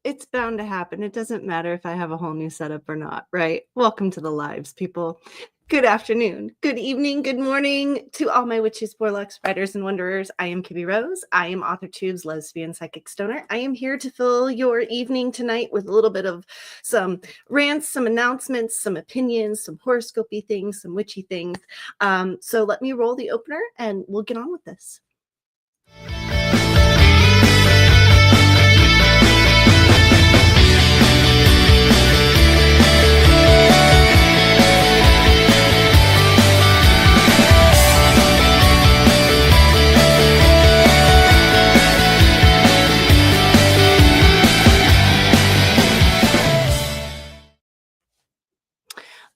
it's bound to happen. It doesn't matter if I have a whole new setup or not, right? Welcome to the lives, people. Good afternoon, good evening, good morning to all my witches, warlocks, writers, and wanderers. I am KibbyRose. I am Authortubes, lesbian psychic stoner. I am here to fill your evening tonight with a little bit of some rants, some announcements, some opinions, some horoscopy things, some witchy things. So let me roll the opener and we'll get on with this.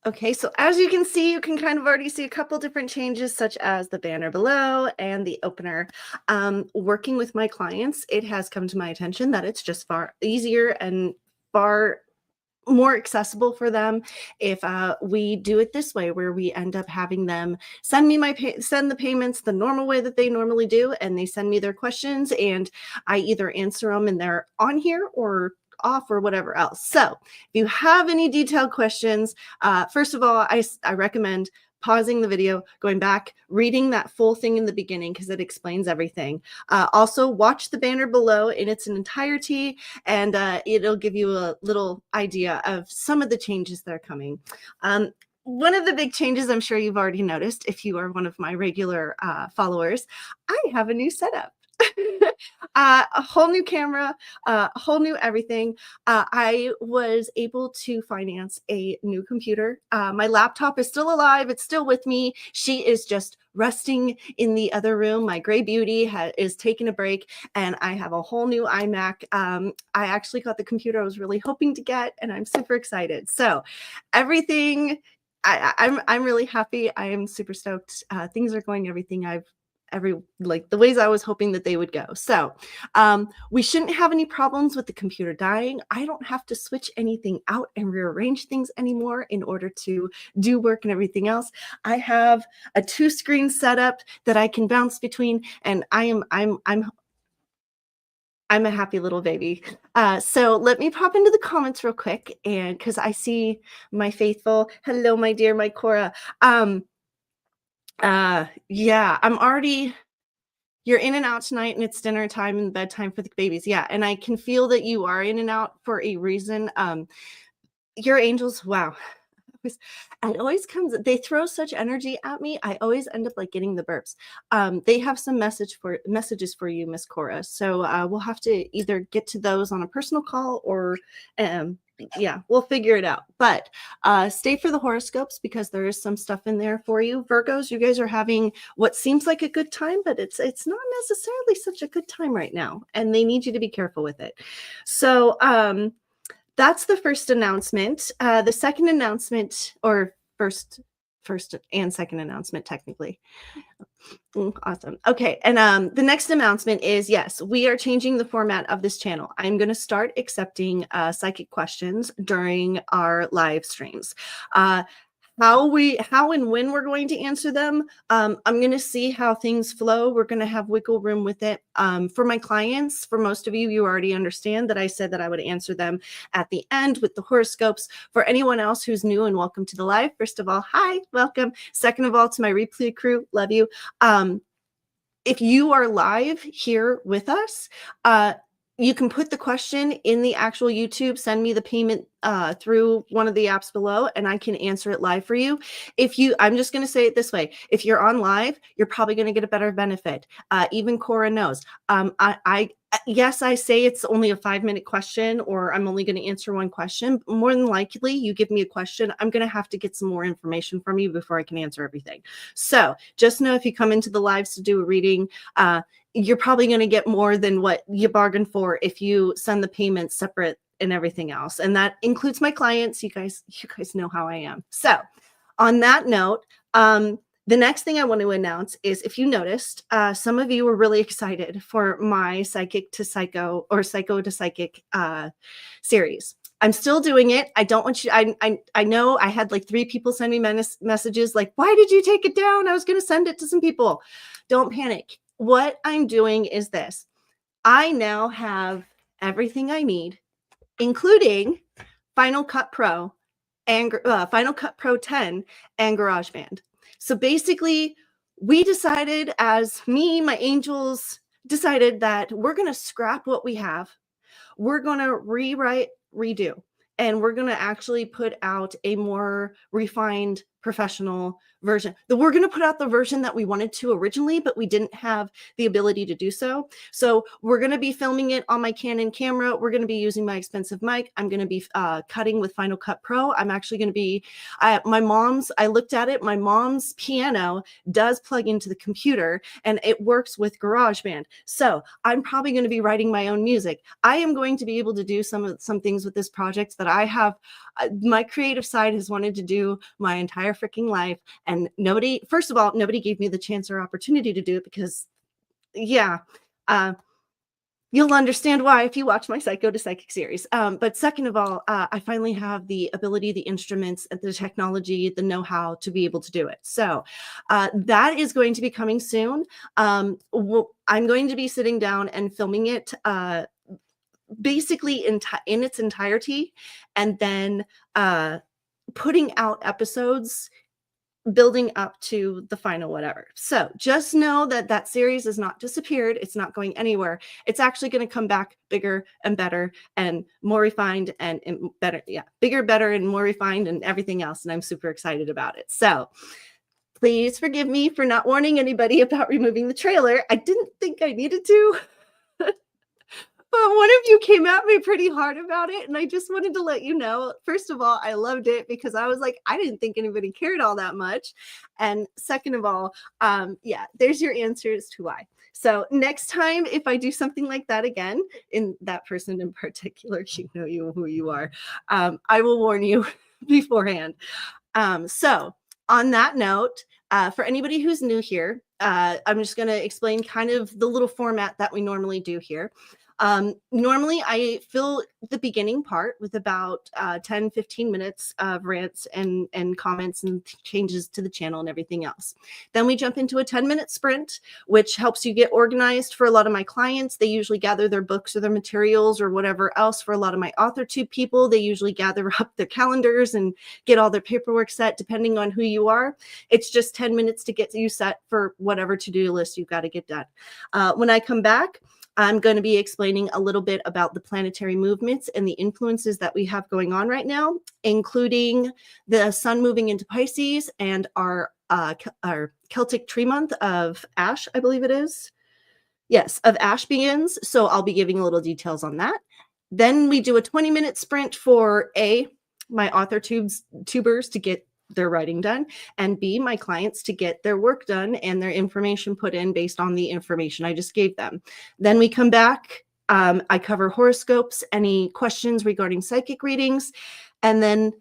Okay, so as you can see, you can kind of already see a couple different changes, such as the banner below and the opener. Working with my clients, it has come to my attention that it's just far easier and far more accessible for them if we do it this way, where we end up having them send the payments the normal way that they normally do, and they send me their questions, and I either answer them and they're on here or off or whatever else. So if you have any detailed questions, first of all, I recommend pausing the video, going back, reading that full thing in the beginning because it explains everything. Also, watch the banner below in its entirety, and it'll give you a little idea of some of the changes that are coming. One of the big changes I'm sure you've already noticed, if you are one of my regular followers, I have a new setup. A whole new camera, a whole new everything. I was able to finance a new computer. My laptop is still alive. It's still with me. She is just resting in the other room. My gray beauty is taking a break, and I have a whole new iMac. I actually got the computer I was really hoping to get, and I'm super excited. So everything, I'm really happy. I am super stoked. Things are going the ways I was hoping that they would go. So we shouldn't have any problems with the computer dying. I don't have to switch anything out and rearrange things anymore in order to do work and everything else. I have a 2-screen setup that I can bounce between, and I'm a happy little baby. So let me pop into the comments real quick, and because I see my faithful, hello, my dear, my Cora. Yeah, I'm already, you're in and out tonight, and it's dinner time and bedtime for the babies. Yeah, and I can feel that you are in and out for a reason. Your angels, wow. It always comes, they throw such energy at me. I always end up like getting the burps. They have some messages for you, Miss Cora. So we'll have to either get to those on a personal call or yeah, we'll figure it out. But stay for the horoscopes because there is some stuff in there for you. Virgos, you guys are having what seems like a good time, but it's not necessarily such a good time right now, and they need you to be careful with it. So that's the first announcement. The second announcement, or first and second announcement, technically. Awesome. Okay, and the next announcement is, yes, we are changing the format of this channel. I'm going to start accepting psychic questions during our live streams. How and when we're going to answer them, I'm going to see how things flow. We're going to have wiggle room with it. For my clients, for most of you, you already understand that I said that I would answer them at the end with the horoscopes. For anyone else who's new and welcome to the live, first of all, hi, welcome. Second of all, to my replay crew, love you. If you are live here with us, you can put the question in the actual YouTube, send me the payment through one of the apps below, and I can answer it live for you. I'm just going to say it this way. If you're on live, you're probably going to get a better benefit. Even Cora knows. Yes, I say it's only a 5-minute question, or I'm only going to answer one question. More than likely, you give me a question, I'm going to have to get some more information from you before I can answer everything. So just know if you come into the lives to do a reading, you're probably going to get more than what you bargained for if you send the payments separate and everything else. And that includes my clients. You guys know how I am. So on that note, the next thing I want to announce is, if you noticed, some of you were really excited for my psychic to psycho or psycho to psychic series. I'm still doing it. I don't want you, I know I had like 3 people send me messages like, why did you take it down? I was going to send it to some people. Don't panic. What I'm doing is this. I now have everything I need including Final Cut Pro and Final Cut Pro 10 and GarageBand. So basically, we decided, as me, my angels decided, that we're going to scrap what we have. We're going to rewrite, redo, and we're going to actually put out a more refined, professional version. We're going to put out the version that we wanted to originally, but we didn't have the ability to do so. So we're going to be filming it on my Canon camera. We're going to be using my expensive mic. I'm going to be cutting with Final Cut Pro. I'm actually going to be, I looked at it, my mom's piano does plug into the computer and it works with GarageBand. So I'm probably going to be writing my own music. I am going to be able to do some things with this project that I have. My creative side has wanted to do my entire freaking life. And first of all, nobody gave me the chance or opportunity to do it because, yeah, you'll understand why if you watch my Psycho to Psychic series. But second of all, I finally have the ability, the instruments, the technology, the know-how to be able to do it. So that is going to be coming soon. I'm going to be sitting down and filming it basically in its entirety, and then putting out episodes building up to the final whatever. So just know that that series is not disappeared. It's not going anywhere. It's actually going to come back bigger and better and more refined and better. Yeah, bigger, better, and more refined and everything else. And I'm super excited about it. So please forgive me for not warning anybody about removing the trailer. I didn't think I needed to. But one of you came at me pretty hard about it, and I just wanted to let you know, first of all, I loved it because I was like, I didn't think anybody cared all that much. And second of all, yeah, there's your answer as to why. So next time, if I do something like that again, in that person in particular, you know who you are, I will warn you beforehand. So on that note, for anybody who's new here, I'm just going to explain kind of the little format that we normally do here. Normally I fill the beginning part with about 10-15 minutes of rants and comments and changes to the channel and everything else. Then we jump into a 10-minute sprint, which helps you get organized. For a lot of my clients, they usually gather their books or their materials or whatever else. For a lot of my Authortube people, they usually gather up their calendars and get all their paperwork set, depending on who you are. It's just 10 minutes to get you set for whatever to-do list you've got to get done. When I come back, I'm going to be explaining a little bit about the planetary movements and the influences that we have going on right now, including the sun moving into Pisces and our Celtic tree month of Ash, I believe it is. Yes, of Ash begins. So I'll be giving a little details on that. Then we do a 20-minute sprint for my Authortubers to get their writing done, and B, my clients to get their work done and their information put in based on the information I just gave them. Then we come back. I cover horoscopes, any questions regarding psychic readings, and then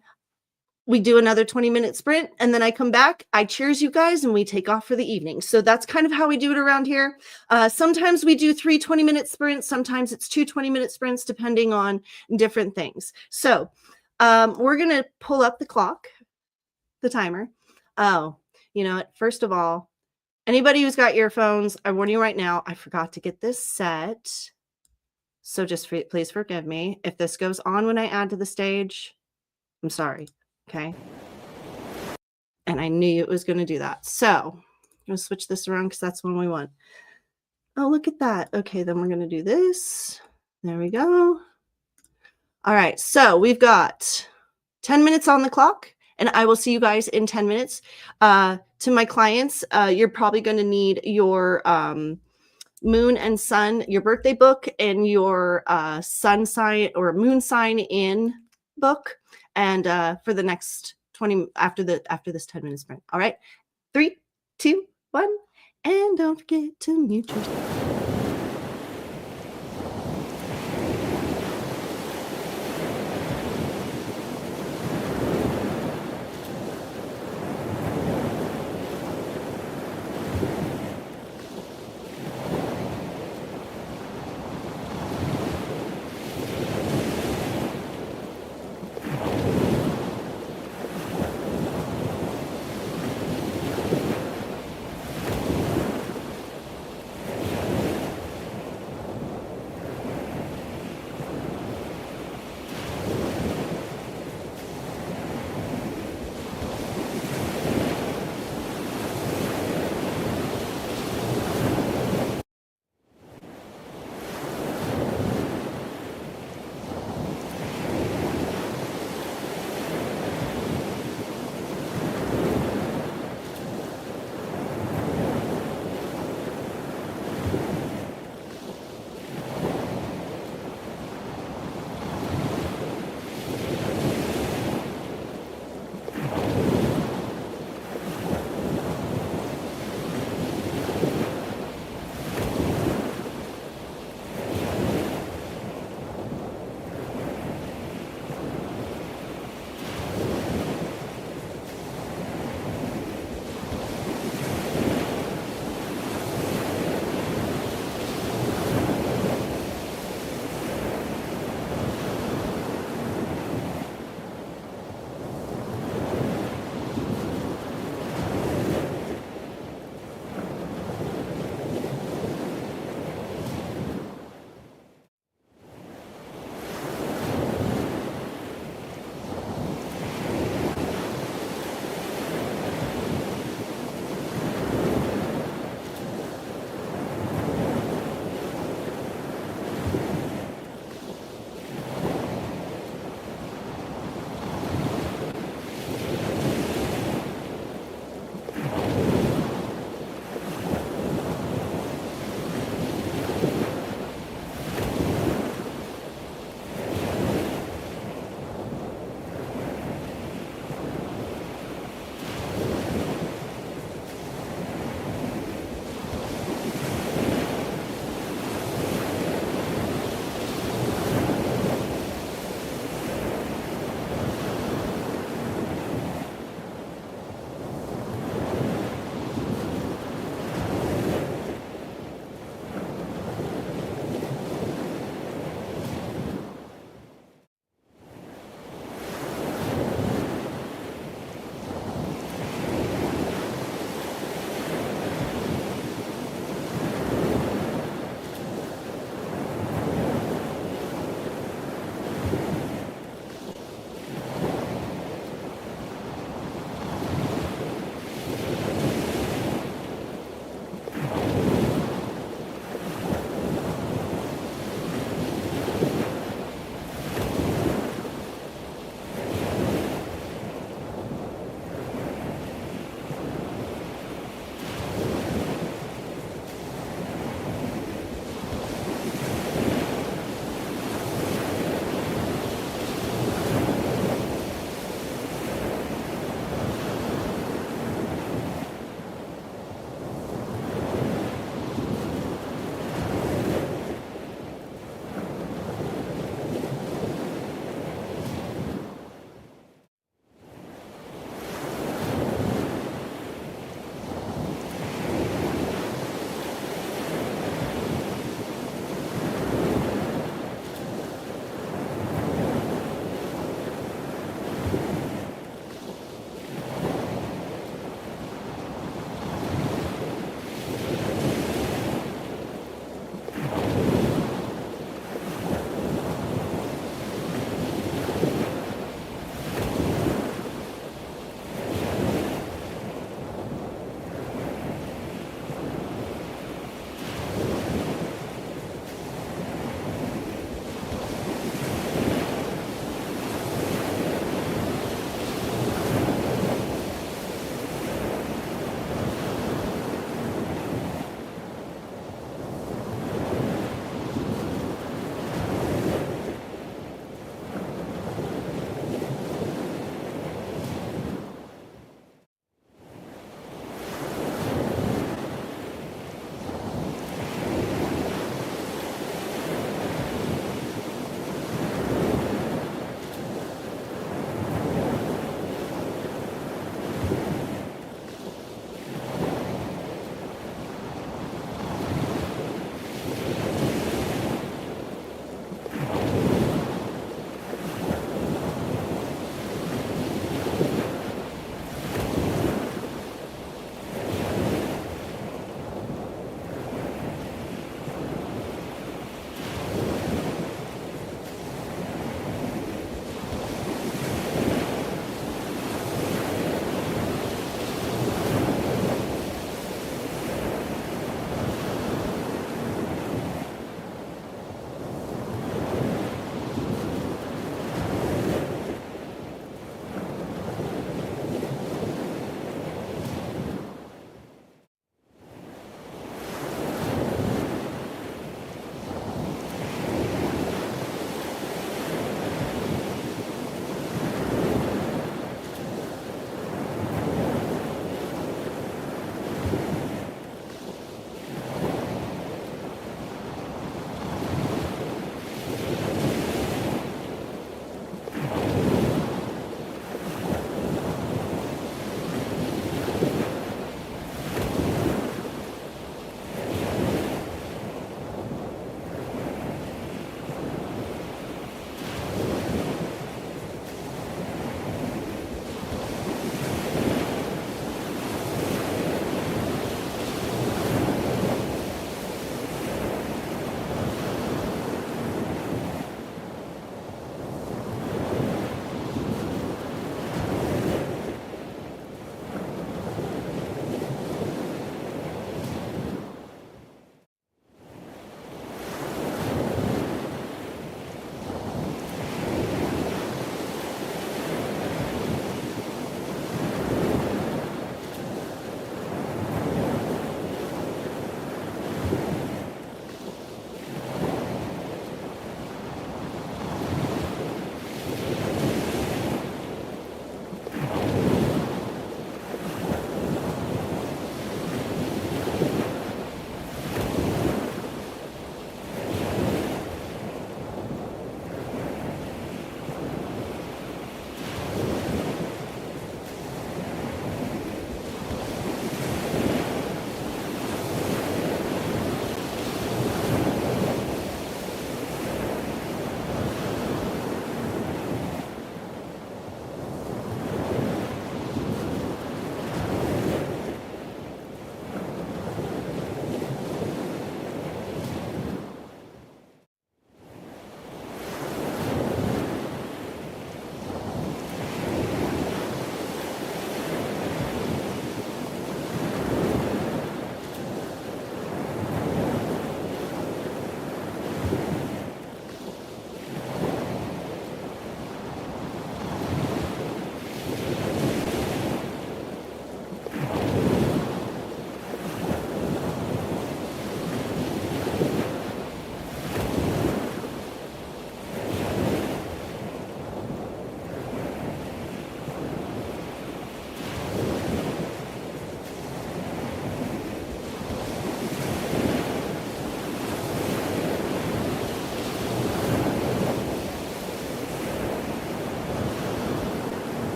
we do another 20-minute sprint, and then I come back, I cheers you guys, and we take off for the evening. So that's kind of how we do it around here. Sometimes we do 3 20-minute sprints. Sometimes it's 2 20-minute sprints, depending on different things. So we're going to pull up the clock. The timer. Oh, you know what? First of all, anybody who's got earphones, I warn you right now, I forgot to get this set. So just please forgive me. If this goes on when I add to the stage, I'm sorry. Okay. And I knew it was going to do that. So I'm going to switch this around because that's one we want. Oh, look at that. Okay, then we're going to do this. There we go. All right. So we've got 10 minutes on the clock. And I will see you guys in 10 minutes. To my clients, you're probably going to need your moon and sun, your birthday book, and your sun sign or moon sign in book. And for the next 20 after this 10-minute sprint. All right, 3, 2, 1, and don't forget to mute yourself.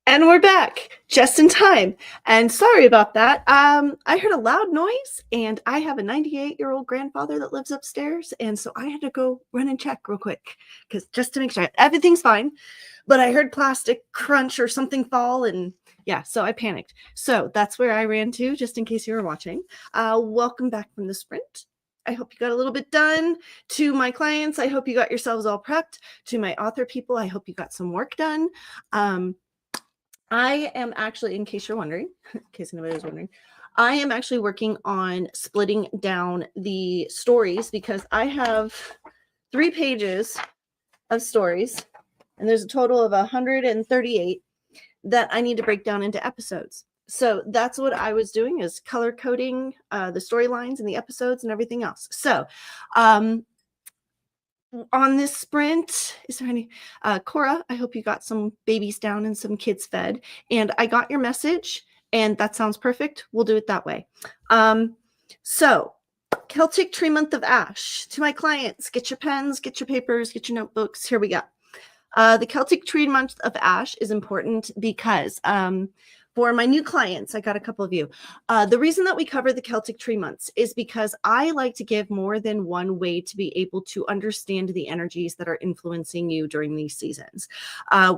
And we're back just in time. And sorry about that. I heard a loud noise, and I have a 98-year-old grandfather that lives upstairs. And so I had to go run and check real quick because just to make sure everything's fine. But I heard plastic crunch or something fall, and yeah, so I panicked. So that's where I ran to, just in case you were watching. Welcome back from the sprint. I hope you got a little bit done. To my clients, I hope you got yourselves all prepped. To my author people, I hope you got some work done. I am actually, in case you're wondering, in case anybody was wondering, I am actually working on splitting down the stories because I have 3 pages of stories, and there's a total of 138 that I need to break down into episodes. So that's what I was doing, is color coding the storylines and the episodes and everything else. So on this sprint, is there any Cora, I hope you got some babies down and some kids fed, and I got your message, and that sounds perfect. We'll do it that way. So Celtic Tree Month of Ash. To my clients, get your pens, get your papers, get your notebooks. Here we go. The Celtic Tree Month of Ash is important because for my new clients, I got a couple of you. The reason that we cover the Celtic Tree Months is because I like to give more than one way to be able to understand the energies that are influencing you during these seasons.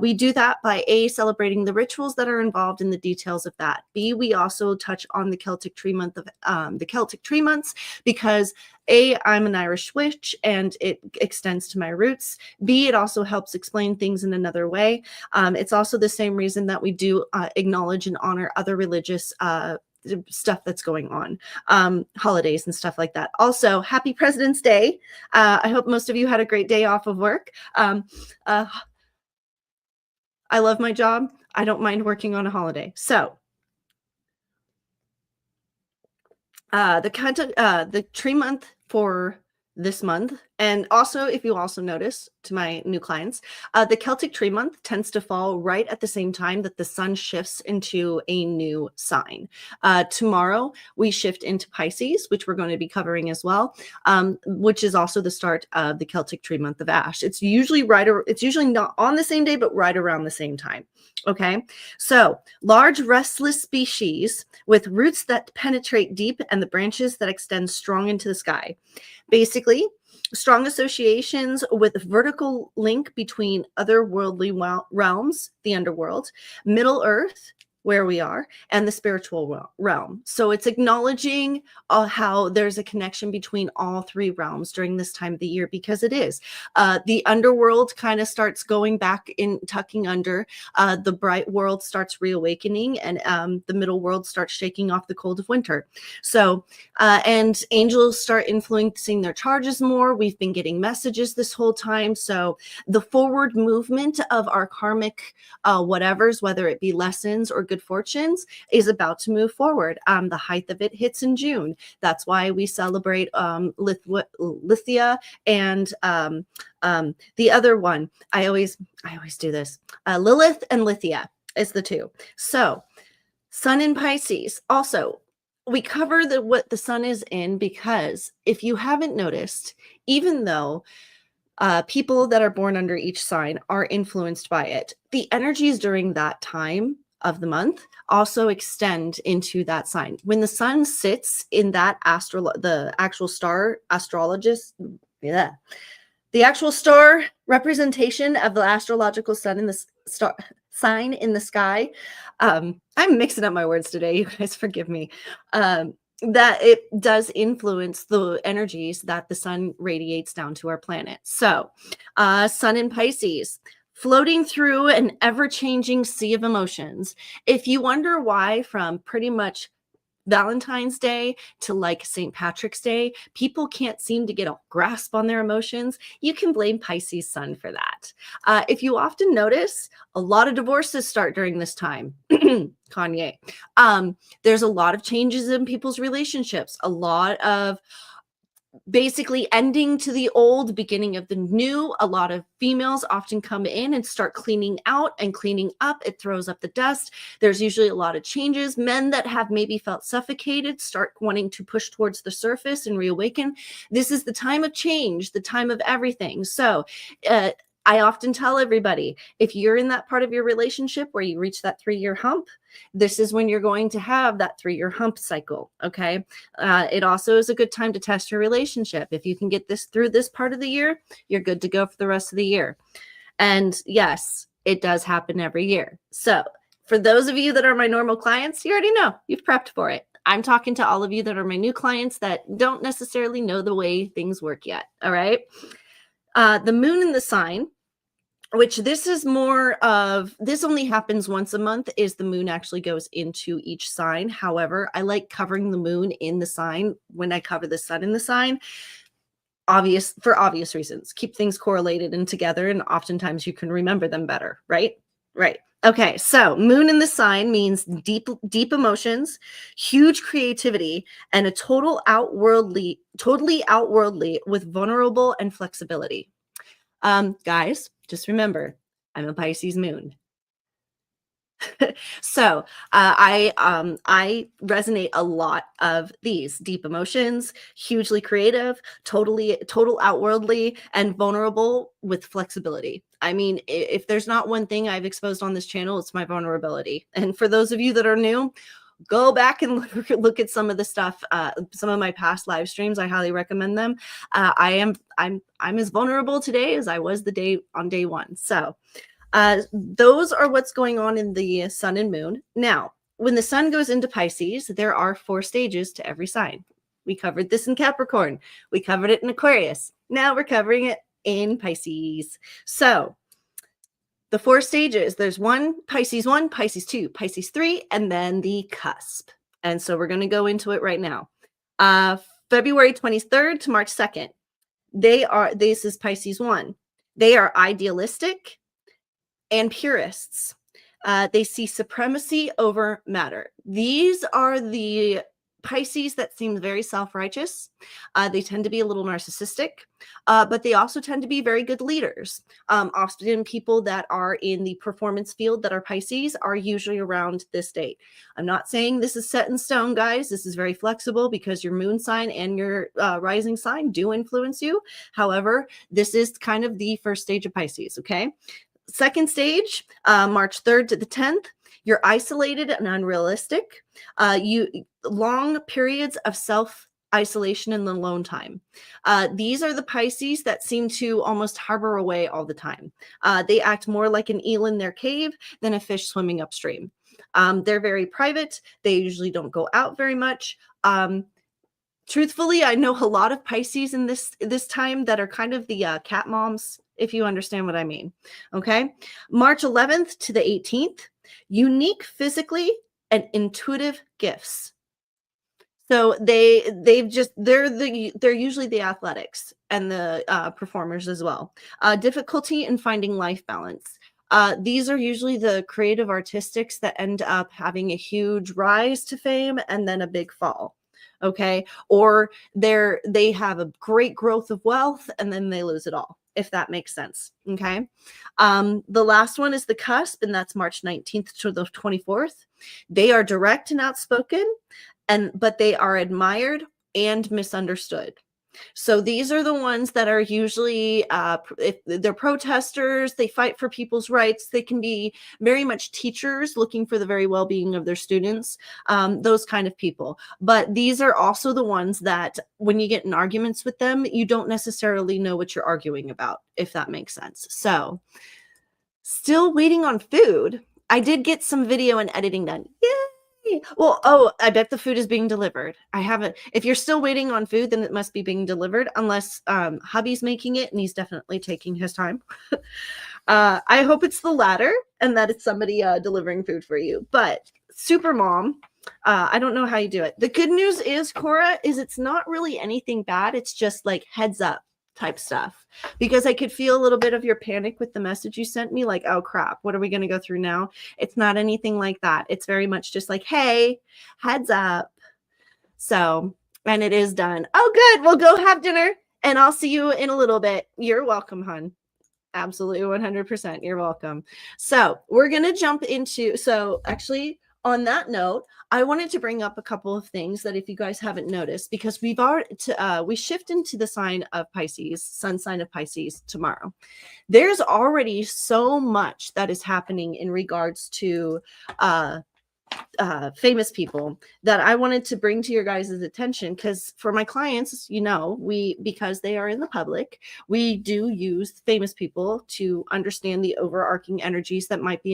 We do that by A, celebrating the rituals that are involved in the details of that. B, we also touch on the Celtic Tree Month of the Celtic Tree Months because A, I'm an Irish witch and it extends to my roots. B, it also helps explain things in another way. It's also the same reason that we do acknowledge and honor other religious stuff that's going on, holidays and stuff like that. Also, happy President's Day. I hope most of you had a great day off of work. I love my job. I don't mind working on a holiday. So the tree month for this month, and also if you also notice, to my new clients, the Celtic Tree Month tends to fall right at the same time that the sun shifts into a new sign. Tomorrow we shift into Pisces, which we're going to be covering as well, which is also the start of the Celtic Tree Month of Ash. It's usually it's usually not on the same day, but right around the same time. Okay, so large restless species with roots that penetrate deep and the branches that extend strong into the sky. Basically, strong associations with a vertical link between otherworldly realms, the underworld, Middle Earth, where we are, and the spiritual realm. So it's acknowledging how there's a connection between all 3 realms during this time of the year, because it is. The underworld kind of starts going back in, tucking under. The bright world starts reawakening, and the middle world starts shaking off the cold of winter. So, and angels start influencing their charges more. We've been getting messages this whole time. So the forward movement of our karmic whatevers, whether it be lessons or good fortunes, is about to move forward. The height of it hits in June. That's why we celebrate Lithia and the other one. I always do this. Lilith and Lithia is the 2. So Sun in Pisces. Also, we cover what the sun is in because if you haven't noticed, even though people that are born under each sign are influenced by it, the energies during that time of the month also extend into that sign. When the sun sits in that the actual star astrologist, yeah, the actual star representation of the astrological sun in the star sign in the sky. I'm mixing up my words today. You guys forgive me. That it does influence the energies that the sun radiates down to our planet. So, sun in Pisces, floating through an ever-changing sea of emotions. If you wonder why from pretty much Valentine's Day to like St. Patrick's Day, people can't seem to get a grasp on their emotions, you can blame Pisces sun for that. If you often notice, a lot of divorces start during this time. Kanye. There's a lot of changes in people's relationships, a lot of basically ending to the old, beginning of the new. A lot of females often come in and start cleaning out and cleaning up. It throws up the dust. There's usually a lot of changes. Men that have maybe felt suffocated start wanting to push towards the surface and reawaken. This is the time of change, the time of everything. So I often tell everybody, if you're in that part of your relationship where you reach that 3-year hump, this is when you're going to have that 3-year hump cycle. Okay. It also is a good time to test your relationship. If you can get this through this part of the year, you're good to go for the rest of the year. And yes, it does happen every year. So for those of you that are my normal clients, you already know, you've prepped for it. I'm talking to all of you that are my new clients that don't necessarily know the way things work yet. All right. The moon in the sign, which this is more of, this only happens once a month, is the moon actually goes into each sign. However, I like covering the moon in the sign when I cover the sun in the sign, for obvious reasons. Keep things correlated and together, and oftentimes you can remember them better, right? Right. Okay, so moon in the sign means deep emotions, huge creativity, and a totally outworldly with vulnerable and flexibility. Guys, just remember, I'm a Pisces moon. So I resonate a lot of these deep emotions, hugely creative, total outworldly, and vulnerable with flexibility. I mean, if there's not one thing I've exposed on this channel, it's my vulnerability. And for those of you that are new, go back and look at some of the stuff, some of my past live streams. I highly recommend them. I'm as vulnerable today as I was on day one. So those are what's going on in the sun and moon. Now, when the sun goes into Pisces, there are 4 stages to every sign. We covered this in Capricorn. We covered it in Aquarius. Now we're covering it in Pisces. So the 4 stages, there's Pisces 1, Pisces 2, Pisces 3, and then the cusp. And so we're going to go into it right now. February 23rd to March 2nd. This is Pisces 1. They are idealistic and purists. They see supremacy over matter. These are the Pisces that seem very self-righteous. They tend to be a little narcissistic, but they also tend to be very good leaders. Often people that are in the performance field that are Pisces are usually around this date. I'm not saying this is set in stone, guys. This is very flexible because your moon sign and your rising sign do influence you. However, this is kind of the first stage of Pisces, okay? Second stage, March 3rd to the 10th, you're isolated and unrealistic. Long periods of self-isolation and alone time. These are the Pisces that seem to almost harbor away all the time. They act more like an eel in their cave than a fish swimming upstream. They're very private. They usually don't go out very much. Truthfully, I know a lot of Pisces in this time that are kind of the cat moms, if you understand what I mean. Okay. March 11th to the 18th, unique physically and intuitive gifts. So they're usually the athletics and the performers as well. Difficulty in finding life balance. These are usually the creative artistics that end up having a huge rise to fame and then a big fall. Okay. Or they have a great growth of wealth and then they lose it all, if that makes sense. Okay. The last one is the cusp, and that's March 19th to the 24th. They are direct and outspoken, but they are admired and misunderstood. So these are the ones that are usually, if they're protesters, they fight for people's rights. They can be very much teachers looking for the very well-being of their students, those kind of people. But these are also the ones that when you get in arguments with them, you don't necessarily know what you're arguing about, if that makes sense. So still waiting on food. I did get some video and editing done. Yay! Well, oh, I bet the food is being delivered. I haven't. If you're still waiting on food, then it must be being delivered, unless hubby's making it and he's definitely taking his time. I hope it's the latter and that it's somebody delivering food for you. But super mom, I don't know how you do it. The good news is, Cora, is it's not really anything bad. It's just like heads up type stuff, because I could feel a little bit of your panic with the message you sent me, like, oh crap, what are we going to go through now? It's not anything like that. It's very much just like, hey, heads up. So, and it is done. Oh good, we'll go have dinner and I'll see you in a little bit. You're welcome, hon. Absolutely 100%. You're welcome. So we're going to jump into, so actually On that note, I wanted to bring up a couple of things that if you guys haven't noticed, because we shift into the sign of Pisces, sun sign of Pisces tomorrow. There's already so much that is happening in regards to famous people that I wanted to bring to your guys' attention, because for my clients, because they are in the public, we do use famous people to understand the overarching energies that might be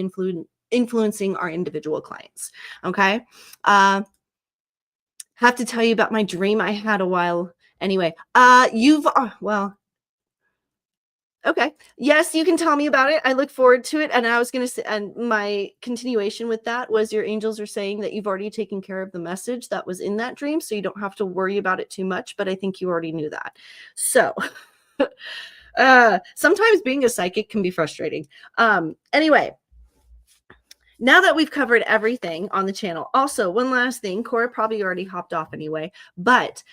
influencing our individual clients. Okay. Have to tell you about my dream I had a while. Anyway, okay. Yes, you can tell me about it. I look forward to it. And I was going to say, and my continuation with that was your angels are saying that you've already taken care of the message that was in that dream. So you don't have to worry about it too much. But I think you already knew that. So sometimes being a psychic can be frustrating. Anyway. Now that we've covered everything on the channel, also one last thing, Cora probably already hopped off anyway, but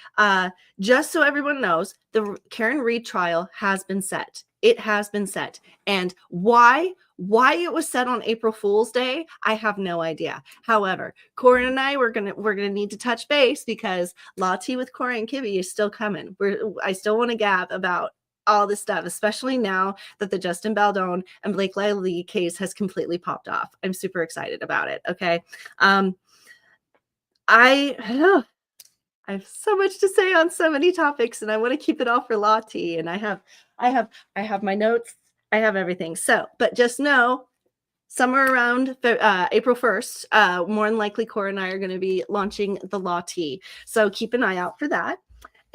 just so everyone knows, the Karen Reed trial has been set. It has been set. And why it was set on April Fool's Day, I have no idea. However, Cora and I, we're gonna need to touch base, because Law Tea with Cora and Kibby is still coming. I still want to gab about all this stuff, especially now that the Justin Baldone and Blake Lively case has completely popped off. I'm super excited about it. Okay. I have so much to say on so many topics, and I want to keep it all for Lottie. And I have my notes. I have everything. So, but just know, somewhere around April 1st, more than likely, Cora and I are going to be launching the Law Tea. So keep an eye out for that.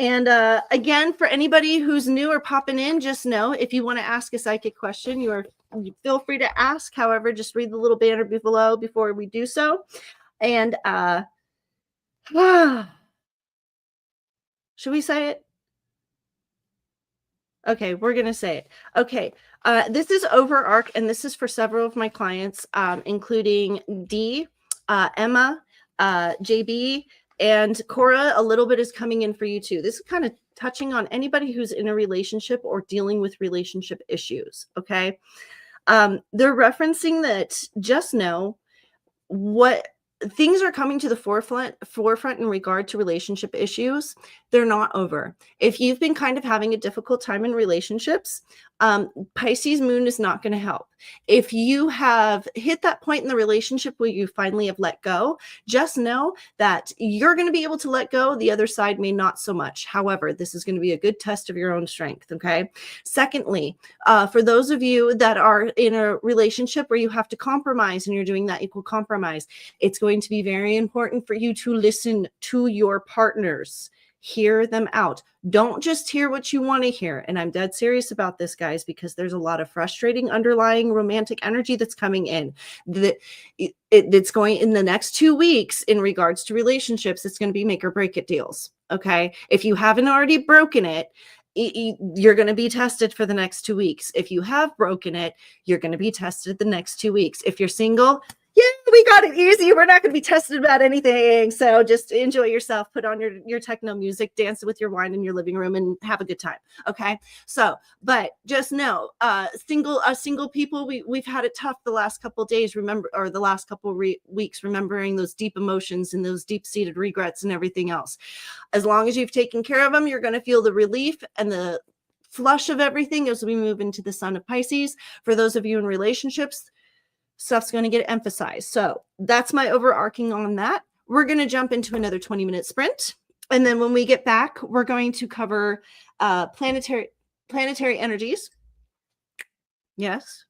And again, for anybody who's new or popping in, just know, if you want to ask a psychic question, you feel free to ask. However, just read the little banner below before we do so. And should we say it? Okay, we're going to say it. Okay, this is overarch, and this is for several of my clients, including Dee, Emma, JB, and Cora. A little bit is coming in for you too. This is kind of touching on anybody who's in a relationship or dealing with relationship issues. Okay. They're referencing that, just know what things are coming to the forefront in regard to relationship issues. They're not over. If you've been kind of having a difficult time in relationships, Pisces moon is not going to help. If you have hit that point in the relationship where you finally have let go, just know that you're going to be able to let go. The other side may not so much. However, this is going to be a good test of your own strength. Okay. Secondly, for those of you that are in a relationship where you have to compromise and you're doing that equal compromise, it's going to be very important for you to listen to your partners. Hear them out. Don't just hear what you want to hear. And I'm dead serious about this, guys, because there's a lot of frustrating underlying romantic energy that's coming in. It's going in the next 2 weeks in regards to relationships. It's going to be make or break it deals. Okay. If you haven't already broken it, you're going to be tested for the next 2 weeks. If you have broken it, you're going to be tested the next 2 weeks. If you're single, yeah, we got it easy. We're not going to be tested about anything. So just enjoy yourself, put on your techno music, dance with your wine in your living room, and have a good time. Okay. So, but just know, single people, we've had it tough the last couple of days, or the last couple of weeks, remembering those deep emotions and those deep seated regrets and everything else. As long as you've taken care of them, you're going to feel the relief and the flush of everything as we move into the sun of Pisces. For those of you in relationships, stuff's going to get emphasized. So that's my overarching on that. We're going to jump into another 20-minute sprint. And then when we get back, we're going to cover planetary energies. Yes.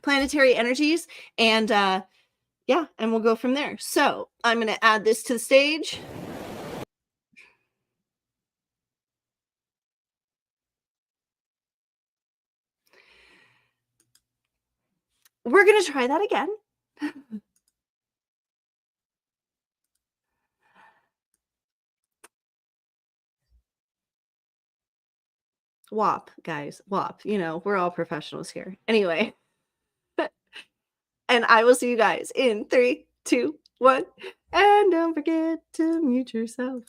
Planetary energies. And yeah, and we'll go from there. So I'm going to add this to the stage. We're going to try that again. WAP, guys. WAP. We're all professionals here. Anyway. And I will see you guys in 3, 2, 1. And don't forget to mute yourself.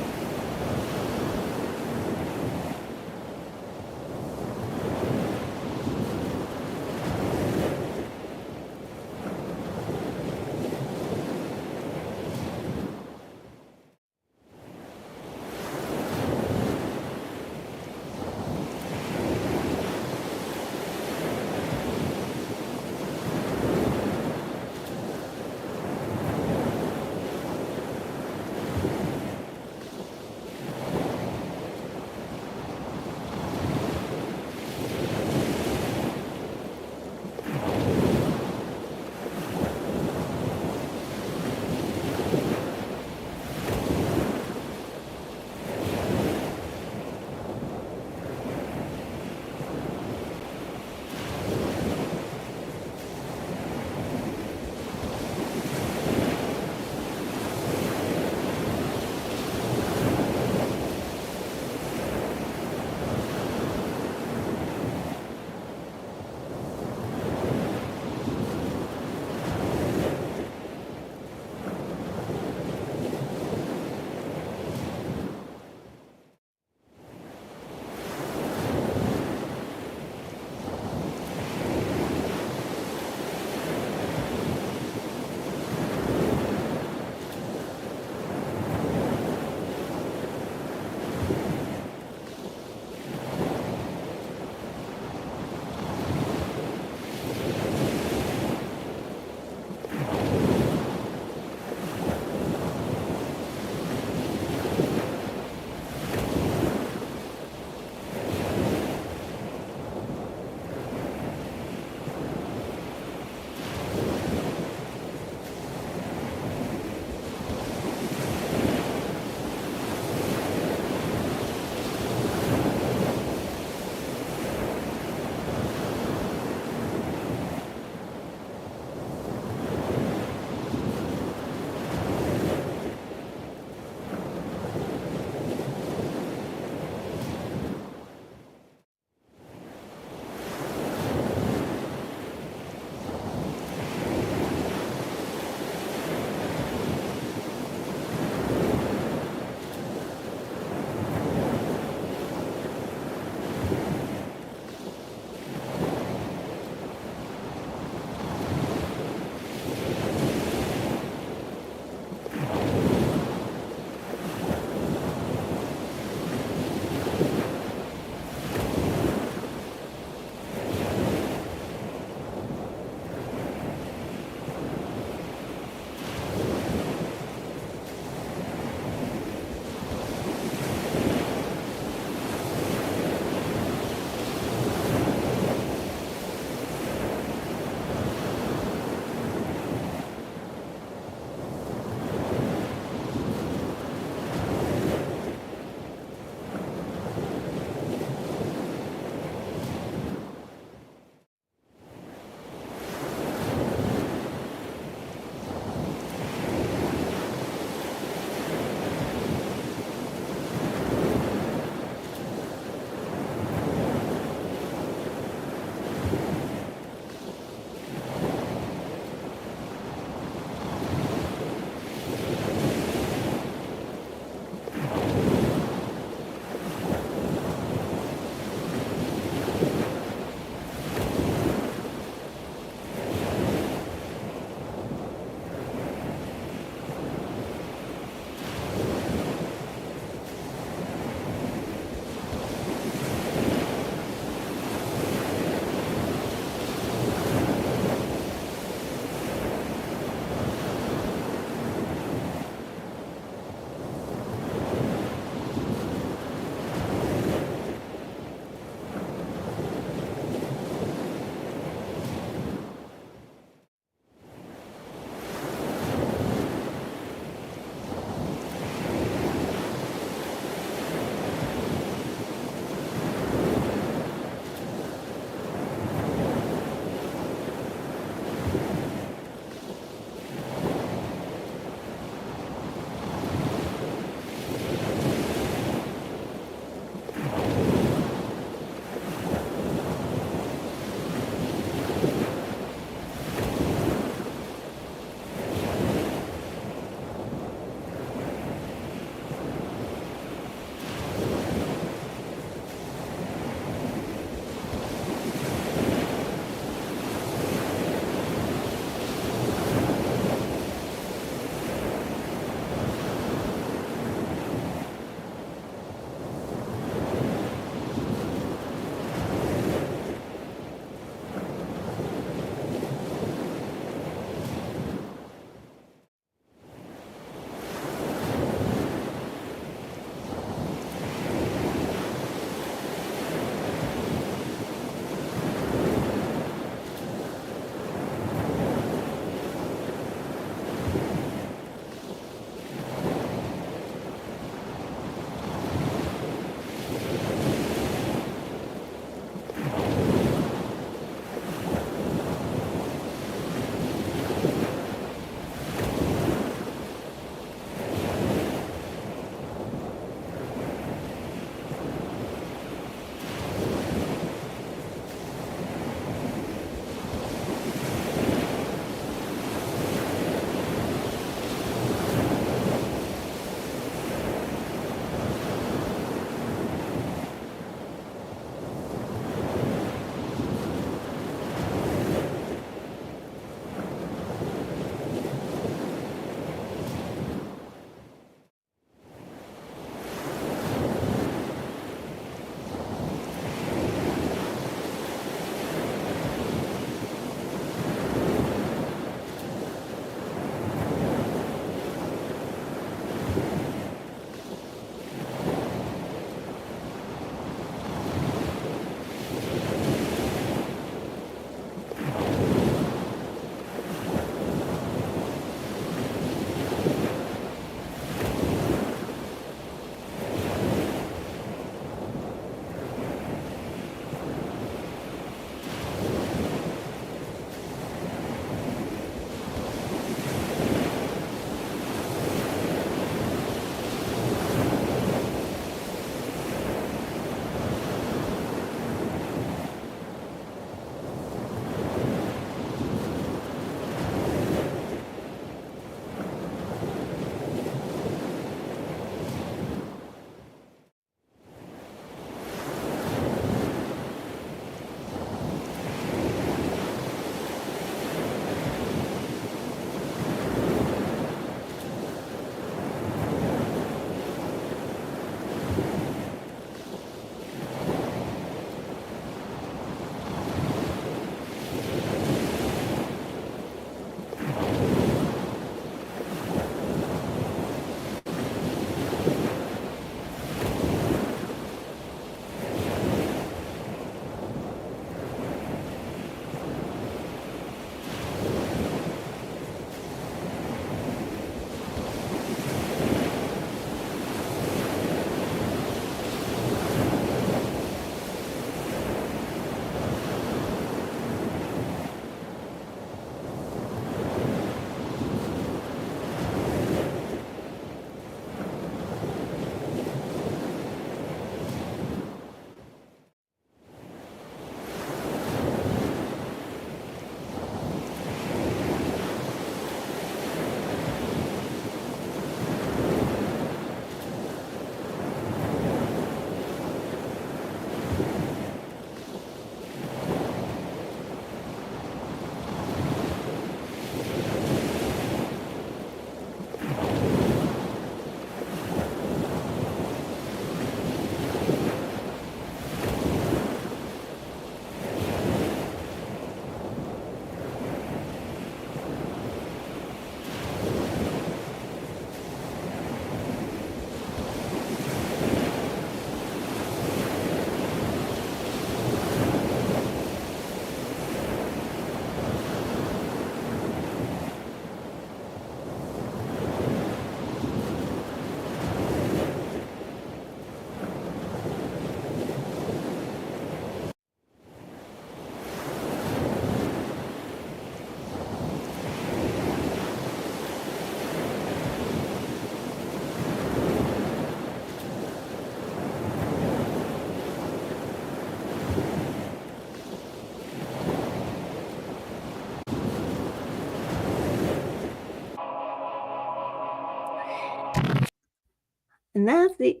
And that's the...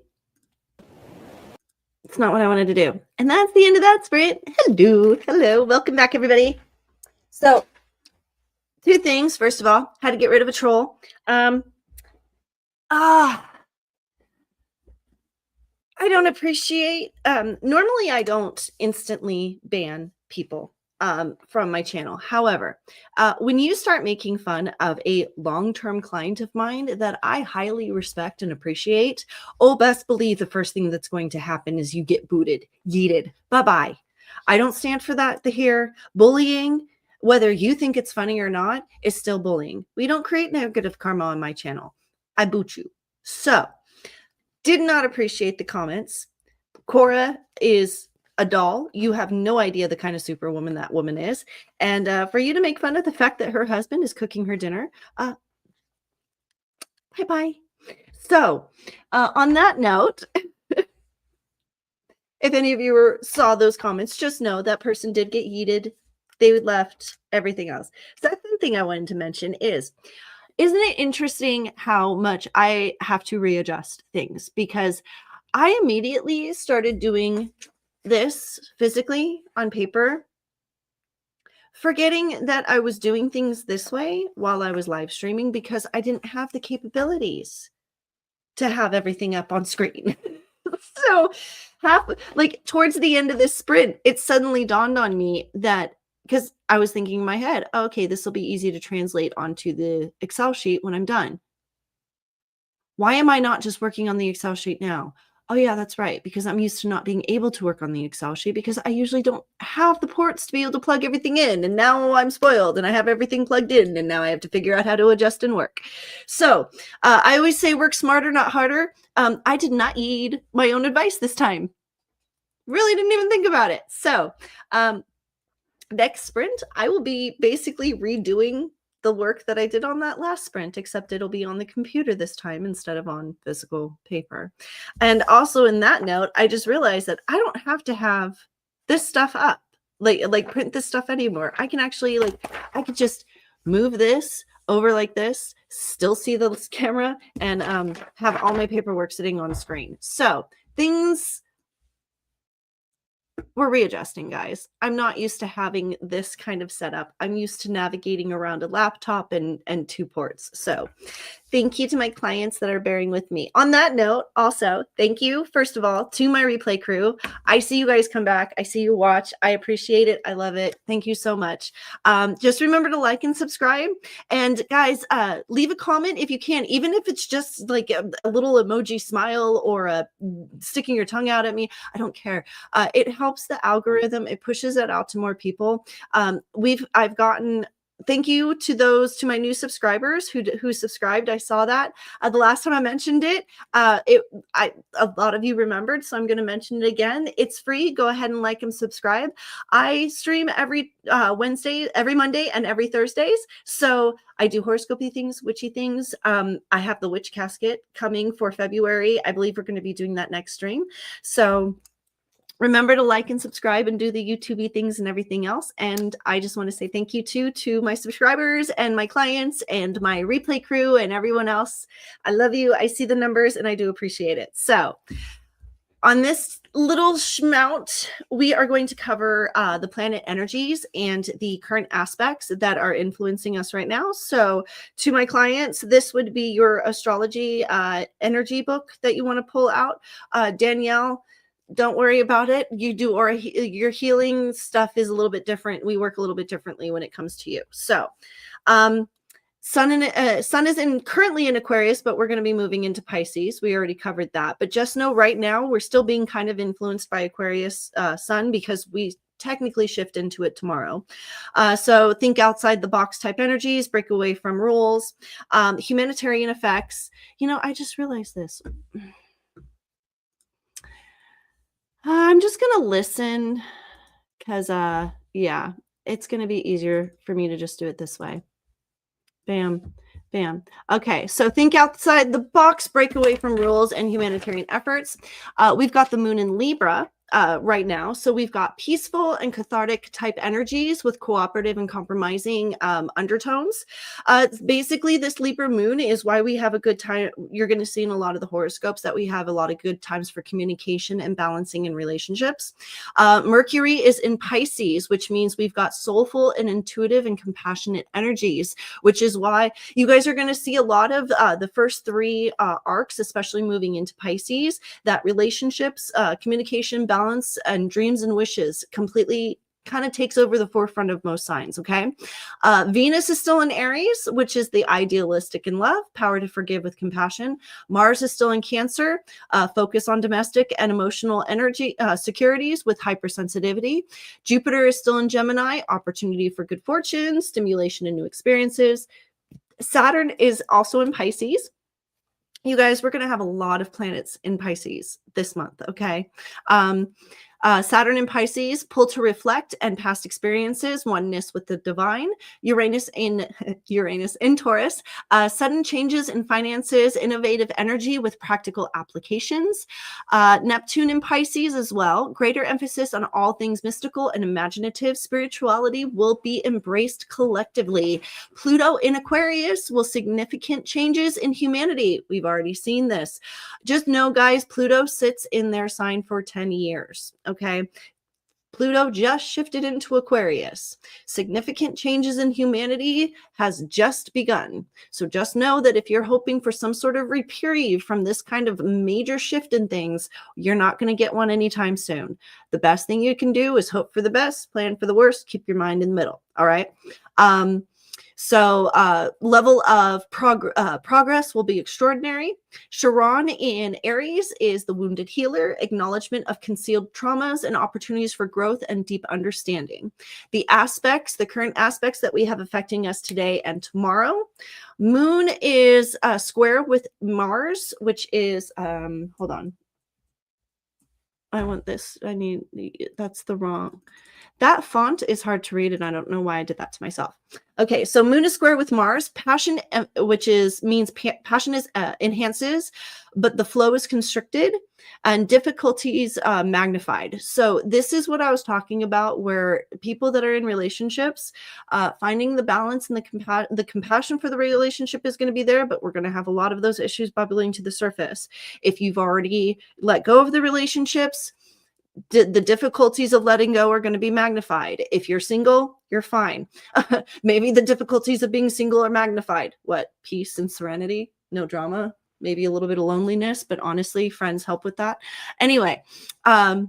It's not what I wanted to do. And that's the end of that sprint. Hello. Welcome back, everybody. So, two things. First of all, how to get rid of a troll. I don't appreciate, normally I don't instantly ban people from my channel. However, when you start making fun of a long-term client of mine that I highly respect and appreciate, oh, best believe the first thing that's going to happen is you get booted, yeeted, bye-bye. I don't stand for that here. Bullying, whether you think it's funny or not, is still bullying. We don't create negative karma on my channel. I boot you. So, did not appreciate the comments. Cora is a doll. You have no idea the kind of superwoman that woman is. And for you to make fun of the fact that her husband is cooking her dinner, bye-bye. So, on that note, if any of you saw those comments, just know that person did get yeeted. They left, everything else. Second thing I wanted to mention is, isn't it interesting how much I have to readjust things? Because I immediately started doing this physically on paper, forgetting that I was doing things this way while I was live streaming because I didn't have the capabilities to have everything up on screen. So towards the end of this sprint, it suddenly dawned on me that, because I was thinking in my head, okay, this will be easy to translate onto the Excel sheet when I'm done. Why am I not just working on the Excel sheet now? Oh yeah, that's right, because I'm used to not being able to work on the Excel sheet because I usually don't have the ports to be able to plug everything in, and now I'm spoiled and I have everything plugged in, and now I have to figure out how to adjust and work. So I always say work smarter, not harder. I did not heed my own advice this time. Really didn't even think about it. So next sprint, I will be basically redoing the work that I did on that last sprint, except it'll be on the computer this time instead of on physical paper. And also in that note, I just realized that I don't have to have this stuff up, like print this stuff anymore. I can actually I could just move this over like this, still see the camera, and have all my paperwork sitting on screen. So things... we're readjusting, guys. I'm not used to having this kind of setup. I'm used to navigating around a laptop and 2 ports. So thank you to my clients that are bearing with me. On that note, also, thank you, first of all, to my replay crew. I see you guys come back. I see you watch. I appreciate it. I love it. Thank you so much. Just remember to like and subscribe. And guys, leave a comment if you can, even if it's just like a little emoji smile or a sticking your tongue out at me. I don't care. It helps the algorithm. It pushes it out to more people. I've gotten... thank you to my new subscribers who subscribed. I saw that the last time I mentioned it. A lot of you remembered, so I'm going to mention it again. It's free. Go ahead and like and subscribe. I stream every Wednesday, every Monday, and every Thursdays. So I do horoscopy things, witchy things. I have the WitchCasket coming for February. I believe we're going to be doing that next stream. So remember to like and subscribe and do the YouTube things and everything else. And I just want to say thank you to my subscribers and my clients and my replay crew and everyone else. I love you. I see the numbers and I do appreciate it. So on this little schmout, we are going to cover the planet energies and the current aspects that are influencing us right now. So to my clients, this would be your astrology energy book that you want to pull out. Danielle, don't worry about it. You do, or your healing stuff is a little bit different. We work a little bit differently when it comes to you. So, sun is currently in Aquarius, but we're going to be moving into Pisces. We already covered that, but just know right now we're still being kind of influenced by Aquarius sun because we technically shift into it tomorrow. So think outside the box type energies, break away from rules, humanitarian effects. You know, I just realized this. I'm just going to listen because, yeah, it's going to be easier for me to just do it this way. Bam, bam. Okay, so think outside the box, break away from rules and humanitarian efforts. We've got the moon in Libra. right now. So we've got peaceful and cathartic type energies with cooperative and compromising undertones. Basically, this Libra moon is why we have a good time. You're going to see in a lot of the horoscopes that we have a lot of good times for communication and balancing in relationships. Mercury is in Pisces, which means we've got soulful and intuitive and compassionate energies, which is why you guys are going to see a lot of the first three arcs, especially moving into Pisces, that relationships, communication, balance, and dreams and wishes completely kind of takes over the forefront of most signs. Okay. Venus is still in Aries, which is the idealistic in love, power to forgive with compassion. Mars is still in Cancer, focus on domestic and emotional energy, securities with hypersensitivity. Jupiter is still in Gemini, opportunity for good fortune, stimulation and new experiences. Saturn is also in Pisces. You guys, we're going to have a lot of planets in Pisces this month, okay? Saturn in Pisces, pull to reflect and past experiences, oneness with the divine. Uranus in Taurus, sudden changes in finances, innovative energy with practical applications. Neptune in Pisces as well, greater emphasis on all things mystical and imaginative. Spirituality will be embraced collectively. Pluto in Aquarius will significant changes in humanity. We've already seen this. Just know, guys, Pluto sits in their sign for 10 years. Okay. Pluto just shifted into Aquarius. Significant changes in humanity has just begun. So just know that if you're hoping for some sort of reprieve from this kind of major shift in things, you're not going to get one anytime soon. The best thing you can do is hope for the best, plan for the worst, keep your mind in the middle. All right. So level of progress will be extraordinary. Chiron in Aries is the wounded healer, acknowledgement of concealed traumas and opportunities for growth and deep understanding. The current aspects that we have affecting us today and tomorrow. Moon is square with Mars, which is, hold on. I want this. That's the wrong. That font is hard to read, and I don't know why I did that to myself. Okay, so Moon is square with Mars. Passion, means passion is enhances, but the flow is constricted, and difficulties magnified. So this is what I was talking about, where people that are in relationships, finding the balance and the compassion for the relationship is going to be there, but we're going to have a lot of those issues bubbling to the surface. If you've already let go of the relationships, the difficulties of letting go are going to be magnified. If you're single, you're fine. Maybe the difficulties of being single are magnified. What? Peace and serenity, no drama, maybe a little bit of loneliness, but honestly, friends help with that. Anyway, the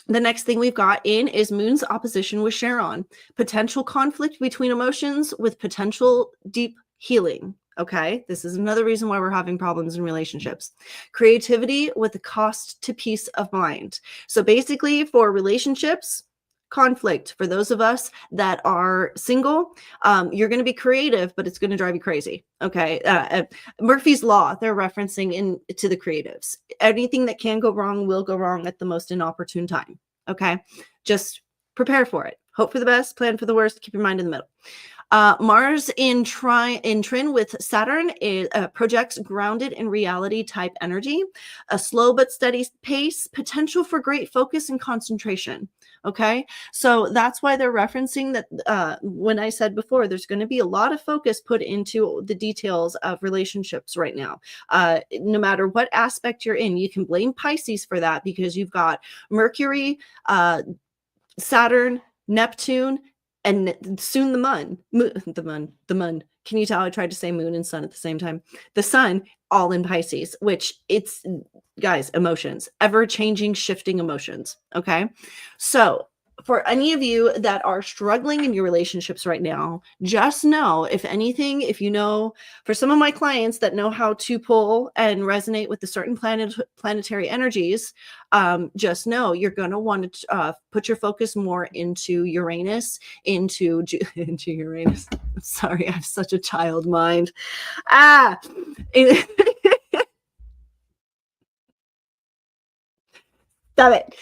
next thing we've got in is Moon's opposition with Chiron. Potential conflict between emotions with potential deep healing. Okay, this is another reason why we're having problems in relationships. Creativity with a cost to peace of mind. So basically for relationships, conflict. For those of us that are single, you're going to be creative, but it's going to drive you crazy. Okay, Murphy's Law, they're referencing to the creatives. Anything that can go wrong will go wrong at the most inopportune time. Okay, just prepare for it. Hope for the best, plan for the worst, keep your mind in the middle. Mars in trine with Saturn projects grounded in reality type energy, a slow but steady pace, potential for great focus and concentration. Okay, so that's why they're referencing that when I said before, there's going to be a lot of focus put into the details of relationships right now. No matter what aspect you're in, you can blame Pisces for that because you've got Mercury, Saturn, Neptune, and soon the moon. Can you tell I tried to say moon and sun at the same time? The sun, all in Pisces, which it's, guys, emotions, ever-changing, shifting emotions, okay? So for any of you that are struggling in your relationships right now, just know, if anything, if you know, for some of my clients that know how to pull and resonate with the certain planetary energies, just know you're going to want to put your focus more into Uranus, into Uranus. I'm sorry, I have such a child mind. Stop it.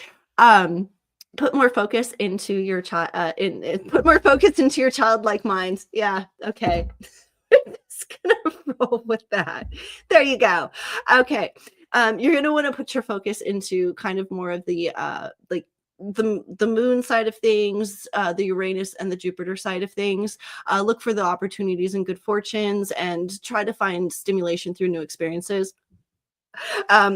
Put more focus into your child. Put more focus into your childlike mind. Yeah. Okay. Just gonna roll with that. There you go. Okay. You're going to want to put your focus into kind of more of the like the moon side of things, the Uranus and the Jupiter side of things. Look for the opportunities and good fortunes and try to find stimulation through new experiences.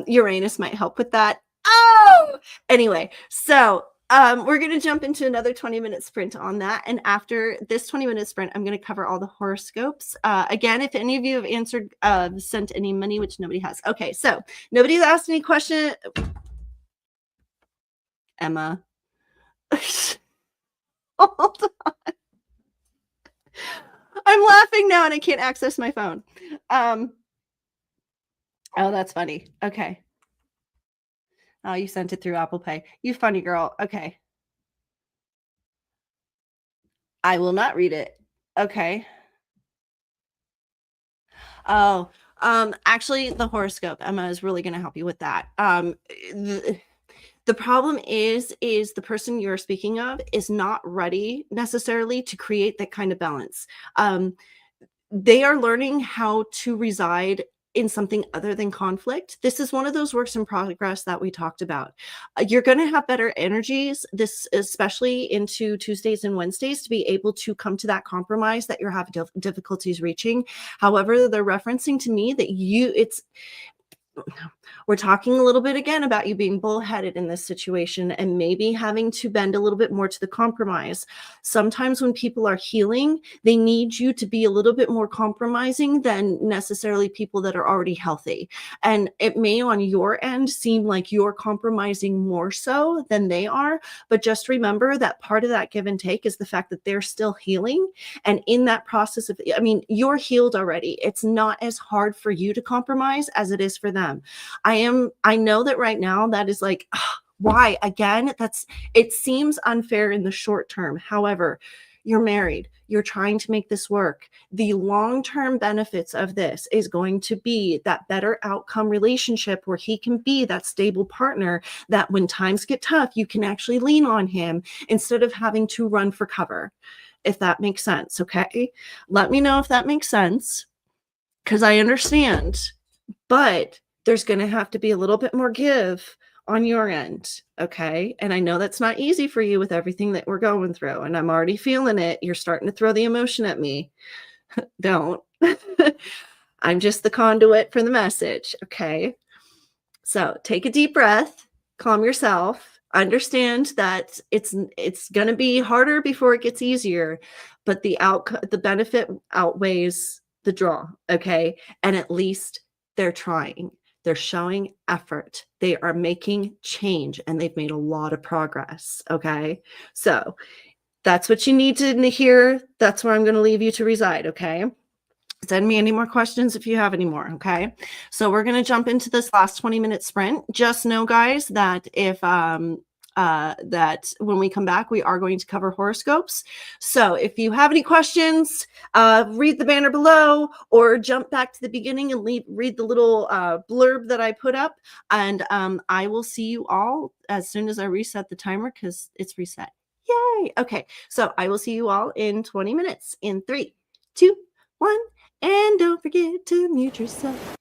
Uranus might help with that. Oh, anyway, so we're going to jump into another 20-minute sprint on that. And after this 20-minute sprint, I'm going to cover all the horoscopes. Again, if any of you have answered, sent any money, which nobody has. Okay, so nobody's asked any question. Emma. Hold on. I'm laughing now and I can't access my phone. Oh, that's funny. Okay. Oh, you sent it through Apple Pay. You funny girl. Okay. I will not read it. Okay. Oh, actually, the horoscope, Emma, is really going to help you with that. The problem is the person you're speaking of is not ready necessarily to create that kind of balance. They are learning how to reside in something other than conflict. This is one of those works in progress that we talked about. You're going to have better energies, this especially into Tuesdays and Wednesdays, to be able to come to that compromise that you're having difficulties reaching. However, they're referencing to me that we're talking a little bit again about you being bullheaded in this situation and maybe having to bend a little bit more to the compromise. Sometimes when people are healing, they need you to be a little bit more compromising than necessarily people that are already healthy. And it may on your end seem like you're compromising more so than they are, but just remember that part of that give and take is the fact that they're still healing. And in that process of, I mean, you're healed already. It's not as hard for you to compromise as it is for them. I know that right now that is like, why again? It seems unfair in the short term. However, you're married, you're trying to make this work. The long-term benefits of this is going to be that better outcome relationship where he can be that stable partner that when times get tough, you can actually lean on him instead of having to run for cover, if that makes sense. Okay. Let me know if that makes sense, because I understand, but there's going to have to be a little bit more give on your end. Okay. And I know that's not easy for you with everything that we're going through. And I'm already feeling it. You're starting to throw the emotion at me. Don't. I'm just the conduit for the message. Okay. So take a deep breath, calm yourself, understand that it's going to be harder before it gets easier, but the benefit outweighs the draw. Okay. And at least they're trying. They're showing effort. They are making change and they've made a lot of progress. Okay. So that's what you need to hear. That's where I'm going to leave you to reside. Okay. Send me any more questions if you have any more. Okay. So we're going to jump into this last 20-minute sprint. Just know, guys, that if, that when we come back, we are going to cover horoscopes. So if you have any questions, read the banner below or jump back to the beginning and read the little blurb that I put up. And I will see you all as soon as I reset the timer, because it's reset. Yay. Okay. So I will see you all in 20 minutes in 3, 2, 1. And don't forget to mute yourself.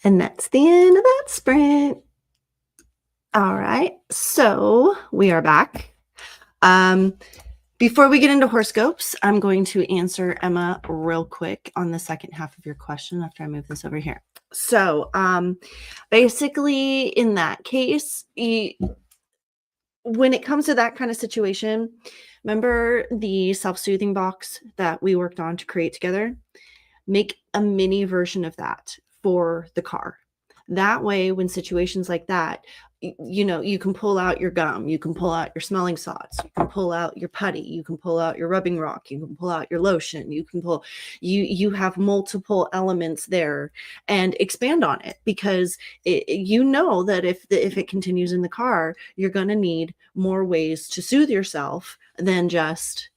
And that's the end of that sprint. All right, so we are back. Before we get into horoscopes, I'm going to answer Emma real quick on the second half of your question after I move this over here. So basically in that case, when it comes to that kind of situation, remember the self-soothing box that we worked on to create together? Make a mini version of that for the car. That way, when situations like that, you know, you can pull out your gum, you can pull out your smelling salts, you can pull out your putty, you can pull out your rubbing rock, you can pull out your lotion, you can pull, you have multiple elements there, and expand on it, because you know that if it continues in the car, you're going to need more ways to soothe yourself than just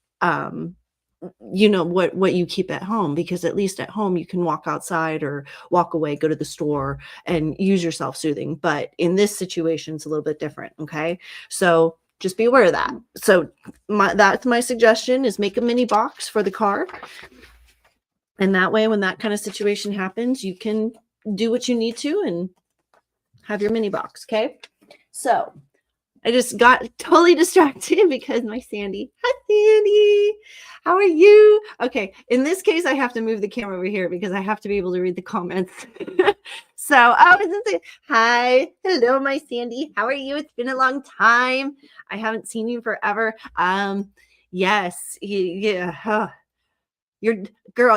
you know, what you keep at home, because at least at home you can walk outside or walk away, go to the store and use your self-soothing. But in this situation, it's a little bit different. Okay, so just be aware of that. So that's my suggestion, is make a mini box for the car, and that way when that kind of situation happens, you can do what you need to and have your mini box. Okay, so I just got totally distracted because my Sandy. Hi, Sandy. How are you? Okay. In this case, I have to move the camera over here because I have to be able to read the comments. So I was going to say, hi. Hello, my Sandy. How are you? It's been a long time. I haven't seen you forever. Yes. Yeah. You're girl,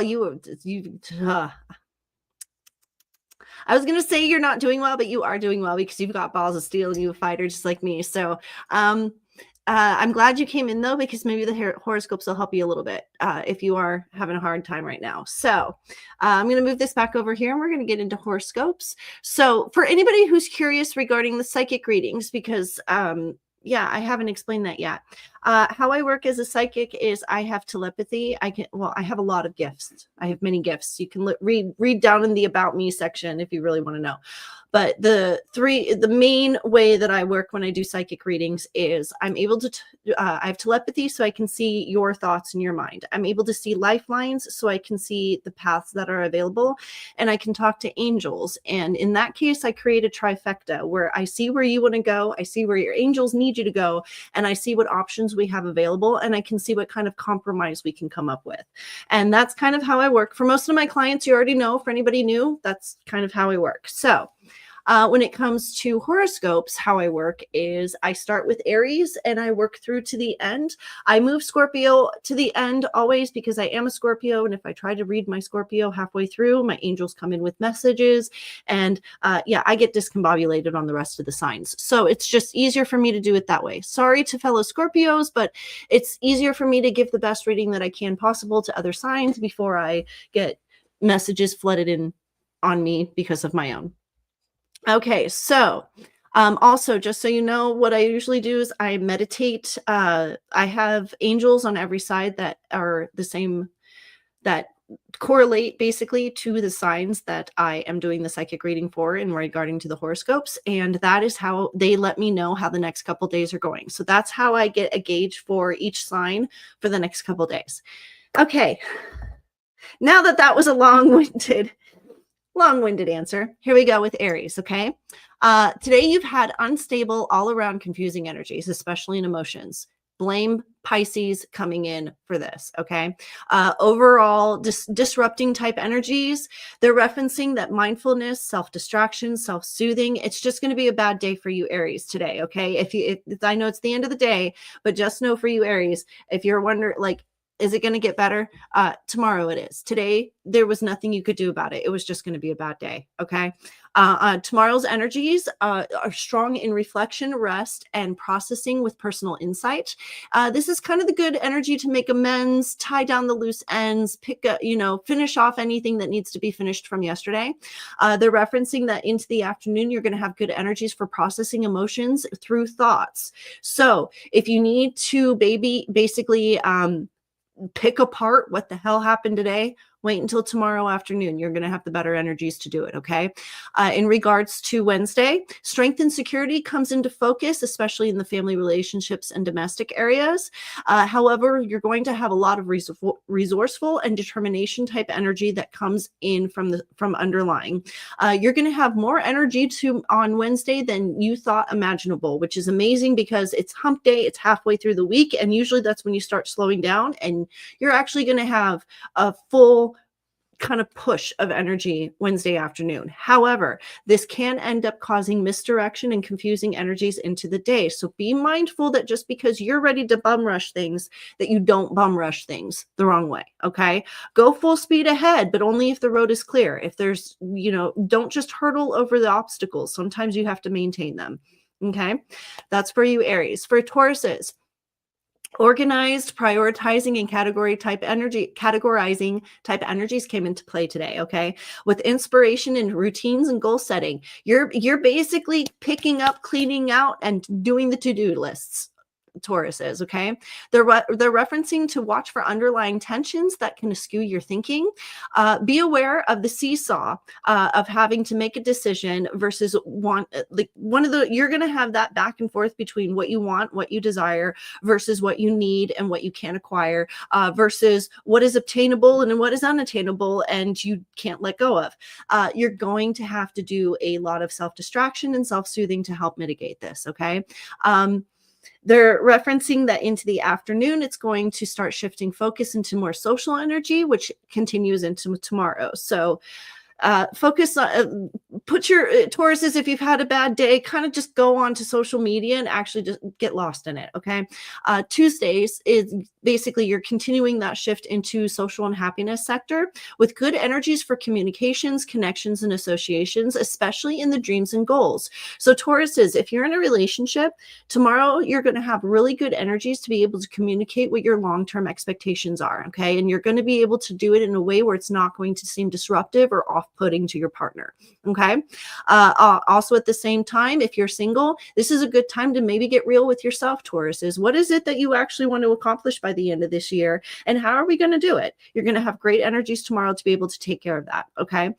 I was going to say you're not doing well, but you are doing well because you've got balls of steel and you're a fighter just like me. So I'm glad you came in, though, because maybe the horoscopes will help you a little bit if you are having a hard time right now. So I'm going to move this back over here and we're going to get into horoscopes. So for anybody who's curious regarding the psychic readings, because yeah, I haven't explained that yet. How I work as a psychic is I have telepathy. I have a lot of gifts. I have many gifts. You can read down in the About Me section if you really want to know. But the main way that I work when I do psychic readings is I'm able to, I have telepathy, so I can see your thoughts in your mind. I'm able to see lifelines, so I can see the paths that are available, and I can talk to angels. And in that case, I create a trifecta where I see where you want to go, I see where your angels need you to go, and I see what options we have available, and I can see what kind of compromise we can come up with. And that's kind of how I work. For most of my clients, you already know. For anybody new, that's kind of how I work. So when it comes to horoscopes, how I work is I start with Aries and I work through to the end. I move Scorpio to the end always because I am a Scorpio. And if I try to read my Scorpio halfway through, my angels come in with messages. And yeah, I get discombobulated on the rest of the signs. So it's just easier for me to do it that way. Sorry to fellow Scorpios, but it's easier for me to give the best reading that I can possible to other signs before I get messages flooded in on me because of my own. Okay, so also, just so you know, what I usually do is I meditate. I have angels on every side that are the same, that correlate basically to the signs that I am doing the psychic reading for in regarding to the horoscopes. And that is how they let me know how the next couple days are going. So that's how I get a gauge for each sign for the next couple days. Okay, now that was a long-winded answer. Here we go with Aries, okay? Today you've had unstable, all around confusing energies, especially in emotions. Blame Pisces coming in for this, okay? Overall, disrupting type energies. They're referencing that mindfulness, self-distraction, self-soothing. It's just going to be a bad day for you, Aries, today, okay? If I know it's the end of the day, but just know for you, Aries, if you're wondering, like, is it going to get better? Tomorrow it is. Today, there was nothing you could do about it. It was just going to be a bad day. Okay. Tomorrow's energies are strong in reflection, rest, and processing with personal insight. This is kind of the good energy to make amends, tie down the loose ends, finish off anything that needs to be finished from yesterday. They're referencing that into the afternoon, you're going to have good energies for processing emotions through thoughts. So if you need to basically pick apart what the hell happened today, Wait until tomorrow afternoon. You're going to have the better energies to do it, okay? In regards to Wednesday, strength and security comes into focus, especially in the family relationships and domestic areas. However, you're going to have a lot of resourceful and determination type energy that comes in from underlying. You're going to have more energy on Wednesday than you thought imaginable, which is amazing because it's hump day, it's halfway through the week, and usually that's when you start slowing down, and you're actually going to have a full kind of push of energy Wednesday afternoon. However, this can end up causing misdirection and confusing energies into the day. So be mindful that just because you're ready to bum rush things, that you don't bum rush things the wrong way. Okay. Go full speed ahead, but only if the road is clear. If there's, don't just hurtle over the obstacles. Sometimes you have to maintain them. Okay. That's for you, Aries. For Tauruses, organized, prioritizing, and categorizing type energies came into play today. Okay, with inspiration and routines and goal setting, you're basically picking up, cleaning out, and doing the to-do lists. Tauruses, okay, they're referencing to watch for underlying tensions that can skew your thinking. Be aware of the seesaw of having to make a decision versus you're going to have that back and forth between what you want, what you desire, versus what you need and what you can acquire, versus what is obtainable and what is unattainable and you can't let go of. You're going to have to do a lot of self-distraction and self-soothing to help mitigate this, okay? They're referencing that into the afternoon, it's going to start shifting focus into more social energy, which continues into tomorrow. So focus on, put your Tauruses, if you've had a bad day, kind of just go on to social media and actually just get lost in it, okay? Tuesdays is basically you're continuing that shift into social and happiness sector with good energies for communications, connections, and associations, especially in the dreams and goals. So Tauruses, if you're in a relationship, tomorrow you're going to have really good energies to be able to communicate what your long-term expectations are, okay? And you're going to be able to do it in a way where it's not going to seem disruptive or off-putting to your partner, okay? Also at the same time, if you're single, this is a good time to maybe get real with yourself, Tauruses. What is it that you actually want to accomplish by the end of this year? And how are we going to do it? You're going to have great energies tomorrow to be able to take care of that, okay?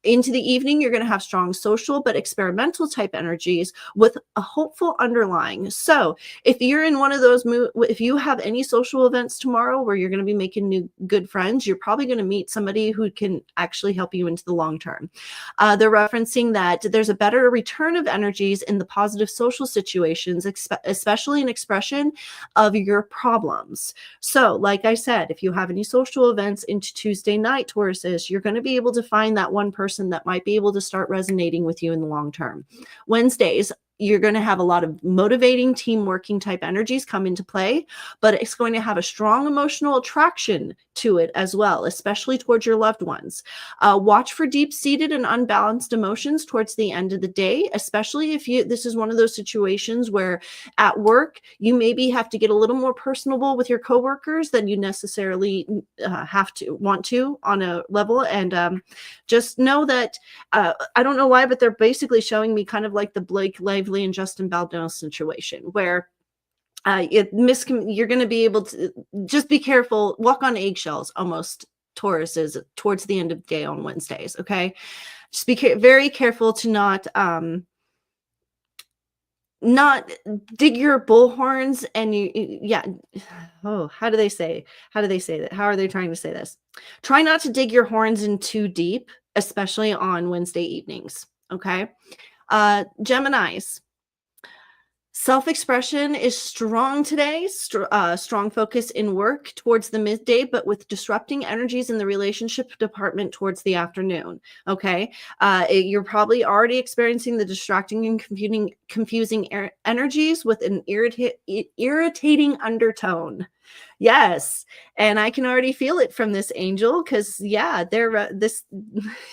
Into the evening, you're going to have strong social but experimental type energies with a hopeful underlying. So if you're in one of those, if you have any social events tomorrow where you're going to be making new good friends, you're probably going to meet somebody who can actually help you into the long term. They're referencing that there's a better return of energies in the positive social situations, especially an expression of your problems. So like I said, if you have any social events into Tuesday night, Tauruses, you're going to be able to find that one person that might be able to start resonating with you in the long term. Wednesdays, you're going to have a lot of motivating team working type energies come into play, but it's going to have a strong emotional attraction to it as well, especially towards your loved ones. Watch for deep-seated and unbalanced emotions towards the end of the day, especially if this is one of those situations where at work, you maybe have to get a little more personable with your coworkers than you necessarily want to on a level. And just know that, I don't know why, but they're basically showing me kind of like the Blake Lively and Justin Baldwin situation where you're going to be able to just be careful, walk on eggshells almost, Tauruses, towards the end of the day on Wednesdays, okay? Just be very careful to not dig your bullhorns and how do they say that? How are they trying to say this? Try not to dig your horns in too deep, especially on Wednesday evenings, okay? Geminis, self-expression is strong today, strong focus in work towards the midday, but with disrupting energies in the relationship department towards the afternoon, okay? You're probably already experiencing the distracting and confusing energies with an irritating undertone. Yes, and I can already feel it from this angel because, yeah, they're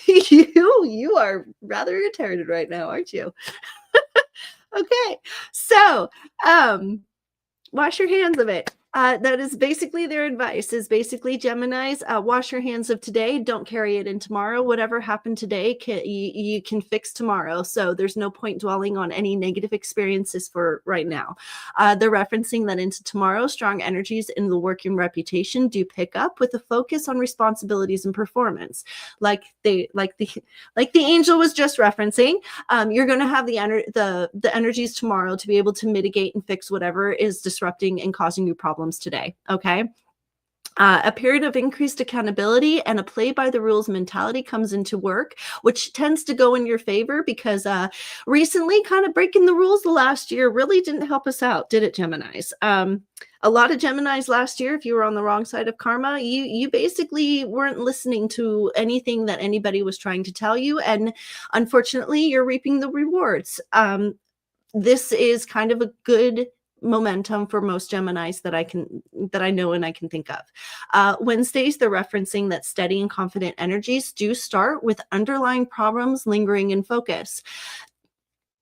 you are rather irritated right now, aren't you? Okay, so wash your hands of it. That is basically their advice, is basically Geminis, wash your hands of today. Don't carry it in tomorrow. Whatever happened today, you can fix tomorrow. So there's no point dwelling on any negative experiences for right now. They're referencing that into tomorrow, strong energies in the work and reputation do pick up with a focus on responsibilities and performance. Like the angel was just referencing, you're going to have the energies tomorrow to be able to mitigate and fix whatever is disrupting and causing you problems today. Okay. A period of increased accountability and a play by the rules mentality comes into work, which tends to go in your favor because recently kind of breaking the rules the last year really didn't help us out, did it, Geminis? A lot of Geminis last year, if you were on the wrong side of karma, you basically weren't listening to anything that anybody was trying to tell you. And unfortunately, you're reaping the rewards. This is kind of a good momentum for most Geminis that I know and I can think of. Wednesdays, they're referencing that steady and confident energies do start with underlying problems lingering in focus.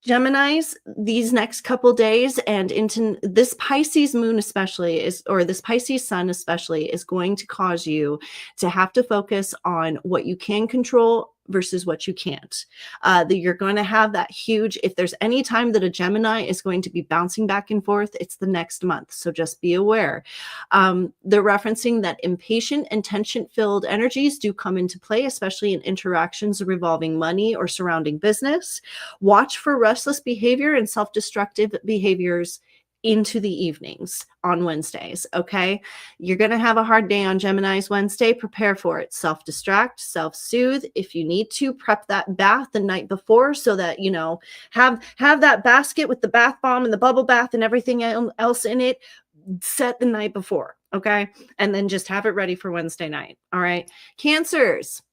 Geminis, these next couple days and into this Pisces moon especially this Pisces sun especially is going to cause you to have to focus on what you can control versus what you can't. That you're going to have that huge, if there's any time that a Gemini is going to be bouncing back and forth, it's the next month. So just be aware. They're referencing that impatient and tension-filled energies do come into play, especially in interactions revolving money or surrounding business. Watch for restless behavior and self-destructive behaviors into the evenings on Wednesdays. Okay. You're going to have a hard day on Gemini's Wednesday. Prepare for it. Self-distract, self-soothe. If you need to, prep that bath the night before so that, have that basket with the bath bomb and the bubble bath and everything else in it set the night before. Okay. And then just have it ready for Wednesday night. All right. Cancers.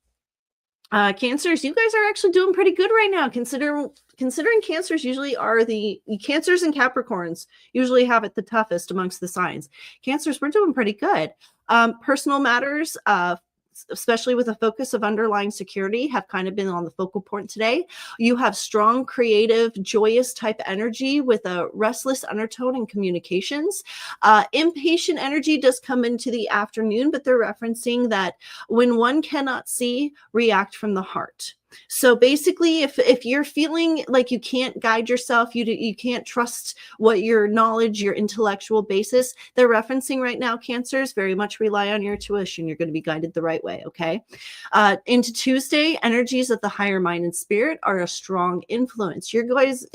Cancers, you guys are actually doing pretty good right now. Considering Cancers usually are the Cancers and Capricorns usually have it the toughest amongst the signs. Cancers, we're doing pretty good. Personal matters, especially with a focus of underlying security, have kind of been on the focal point today. You have strong, creative, joyous type energy with a restless undertone in communications. Impatient energy does come into the afternoon, but they're referencing that when one cannot see, react from the heart. So basically, if you're feeling like you can't guide yourself, you can't trust what your knowledge, your intellectual basis, they're referencing right now, Cancers, very much rely on your intuition. You're going to be guided the right way, okay? Into Tuesday, energies of the higher mind and spirit are a strong influence. Your guys,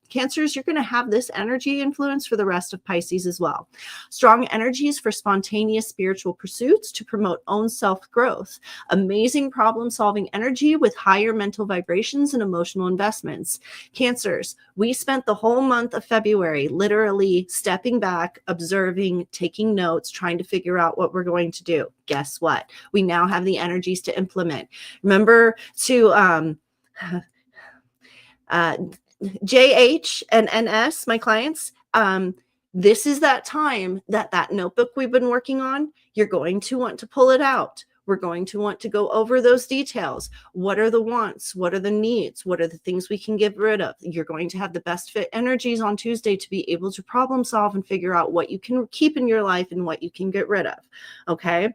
Cancers, you're going to have this energy influence for the rest of Pisces as well. Strong energies for spontaneous spiritual pursuits to promote own self-growth. Amazing problem-solving energy with higher mental vibrations and emotional investments. Cancers, we spent the whole month of February literally stepping back, observing, taking notes, trying to figure out what we're going to do. Guess what? We now have the energies to implement. Remember to JH and NS, my clients, this is that time that notebook we've been working on, you're going to want to pull it out. We're going to want to go over those details. What are the wants? What are the needs? What are the things we can get rid of? You're going to have the best fit energies on Tuesday to be able to problem solve and figure out what you can keep in your life and what you can get rid of. Okay.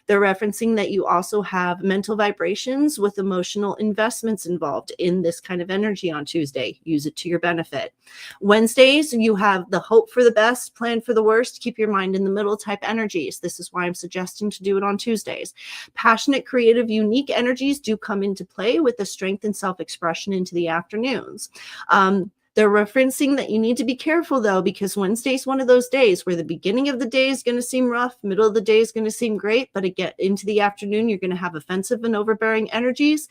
They're referencing that you also have mental vibrations with emotional investments involved in this kind of energy on Tuesday. Use it to your benefit. Wednesdays, you have the hope for the best, plan for the worst, keep your mind in the middle type energies. This is why I'm suggesting to do it on Tuesdays. Passionate, creative, unique energies do come into play with the strength and self-expression into the afternoons. They're referencing that you need to be careful, though, because Wednesday's one of those days where the beginning of the day is going to seem rough, middle of the day is going to seem great, but again, into the afternoon, you're going to have offensive and overbearing energies.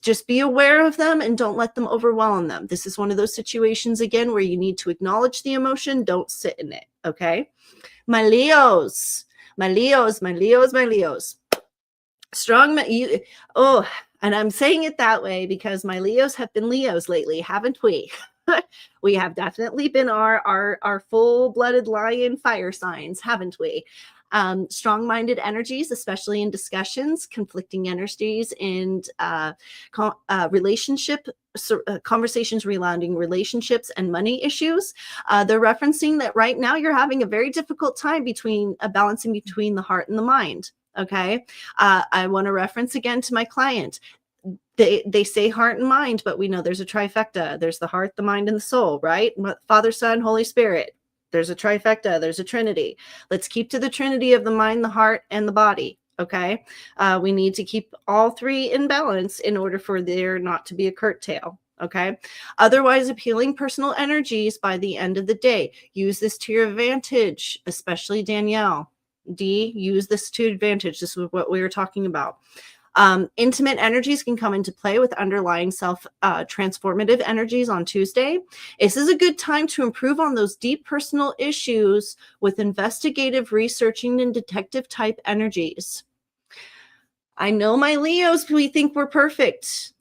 Just be aware of them and don't let them overwhelm them. This is one of those situations, again, where you need to acknowledge the emotion, don't sit in it, okay? My Leos. Strong, and I'm saying it that way because my Leos have been Leos lately, haven't we? We have definitely been our full-blooded lion fire signs, haven't we? Strong-minded energies, especially in discussions, conflicting energies, and conversations surrounding relationships and money issues. They're referencing that right now you're having a very difficult time between balancing between the heart and the mind. Okay. I want to reference again to my client. They say heart and mind, but we know there's a trifecta. There's the heart, the mind, and the soul, right? Father, Son, Holy Spirit. There's a trifecta. There's a trinity. Let's keep to the trinity of the mind, the heart, and the body. Okay. We need to keep all three in balance in order for there not to be a curtail. Okay. Otherwise, appealing personal energies by the end of the day. Use this to your advantage, especially Danielle. D, use this to advantage. This is what we were talking about. Intimate energies can come into play with underlying self-transformative energies on Tuesday. This is a good time to improve on those deep personal issues with investigative, researching, and detective type energies. I know my Leos, we think we're perfect.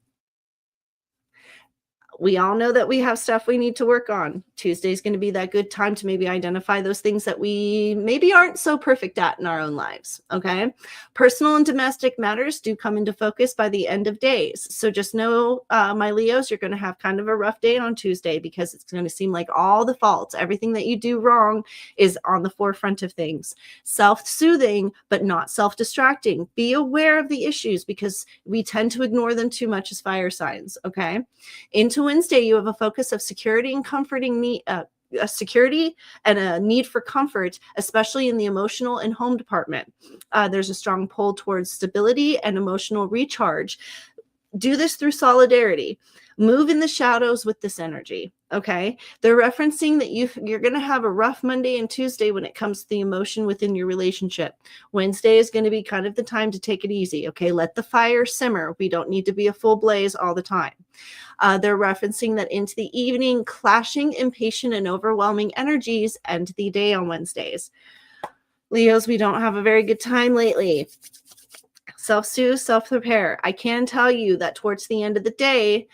We all know that we have stuff we need to work on. Tuesday is going to be that good time to maybe identify those things that we maybe aren't so perfect at in our own lives. Okay. Personal and domestic matters do come into focus by the end of days. So just know, my Leos, you're going to have kind of a rough day on Tuesday because it's going to seem like all the faults, everything that you do wrong is on the forefront of things. Self-soothing, but not self-distracting. Be aware of the issues because we tend to ignore them too much as fire signs. Okay. Into Wednesday, you have a focus of security and comforting need, a security and a need for comfort, especially in the emotional and home department. There's a strong pull towards stability and emotional recharge. Do this through solidarity. Move in the shadows with this energy. Okay. They're referencing that you're going to have a rough Monday and Tuesday when it comes to the emotion within your relationship. Wednesday is going to be kind of the time to take it easy. Okay. Let the fire simmer. We don't need to be a full blaze all the time. They're referencing that into the evening, clashing, impatient, and overwhelming energies end the day on Wednesdays. Leos, we don't have a very good time lately. Self-soothe, self-prepare. I can tell you that towards the end of the day,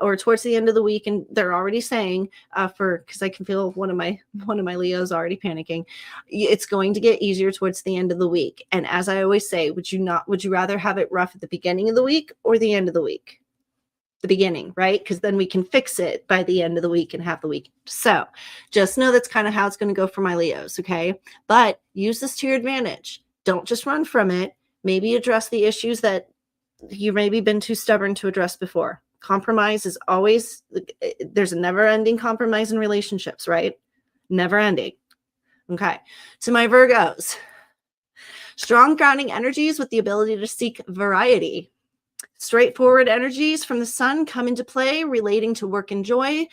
or towards the end of the week, and they're already saying, because I can feel one of my Leos already panicking. It's going to get easier towards the end of the week. And as I always say, would you rather have it rough at the beginning of the week or the end of the week? The beginning, right? Because then we can fix it by the end of the week and have the week. So just know that's kind of how it's going to go for my Leos. Okay. But use this to your advantage. Don't just run from it. Maybe address the issues that you maybe been too stubborn to address before. Compromise is always, there's a never ending compromise in relationships, right? Never ending. Okay. To my Virgos, strong grounding energies with the ability to seek variety. Straightforward energies from the sun come into play relating to work and joy.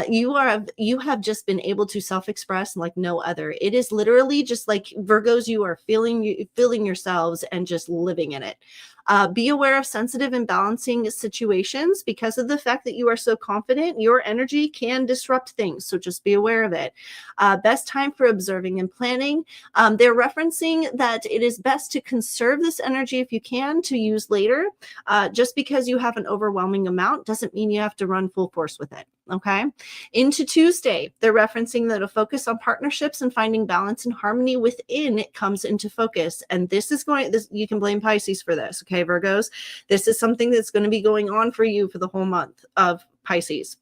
You have just been able to self-express like no other. It is literally just like Virgos, you are feeling yourselves and just living in it. Be aware of sensitive and balancing situations because of the fact that you are so confident. Your energy can disrupt things, so just be aware of it. Best time for observing and planning. They're referencing that it is best to conserve this energy if you can to use later. Just because you have an overwhelming amount doesn't mean you have to run full force with it. Okay. Into Tuesday, they're referencing that a focus on partnerships and finding balance and harmony within it comes into focus. And this you can blame Pisces for this. Okay, Virgos, this is something that's going to be going on for you for the whole month of Pisces.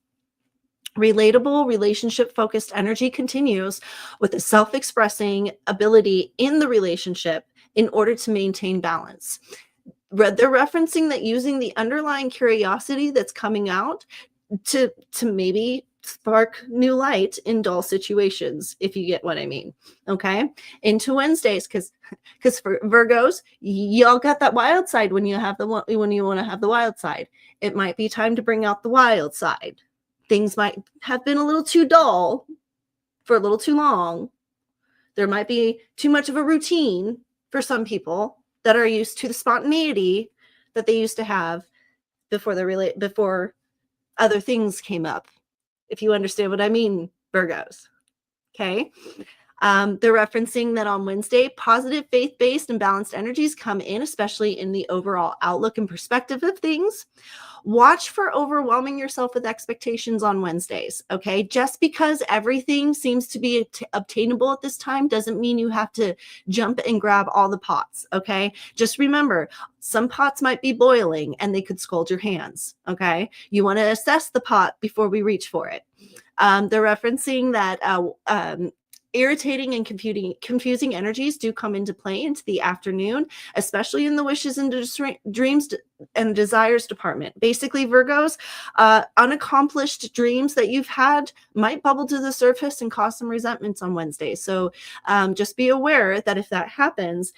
Relatable, relationship-focused energy continues with a self-expressing ability in the relationship in order to maintain balance. They're referencing that using the underlying curiosity that's coming out to maybe spark new light in dull situations, if you get what I mean. Okay. Into Wednesdays, because for Virgos, y'all got that wild side when you want to have the wild side. It might be time to bring out the wild side. Things might have been a little too dull for a little too long. There might be too much of a routine for some people that are used to the spontaneity that they used to have before other things came up, if you understand what I mean, Virgos. Okay. They're referencing that on Wednesday, positive, faith-based, and balanced energies come in, especially in the overall outlook and perspective of things. Watch for overwhelming yourself with expectations on Wednesdays, okay? Just because everything seems to be obtainable at this time doesn't mean you have to jump and grab all the pots, okay? Just remember, some pots might be boiling and they could scald your hands, okay? You want to assess the pot before we reach for it. They're referencing that irritating and confusing energies do come into play into the afternoon, especially in the wishes and dreams and desires department. Basically, Virgos, unaccomplished dreams that you've had might bubble to the surface and cause some resentments on Wednesday. So just be aware that if that happens,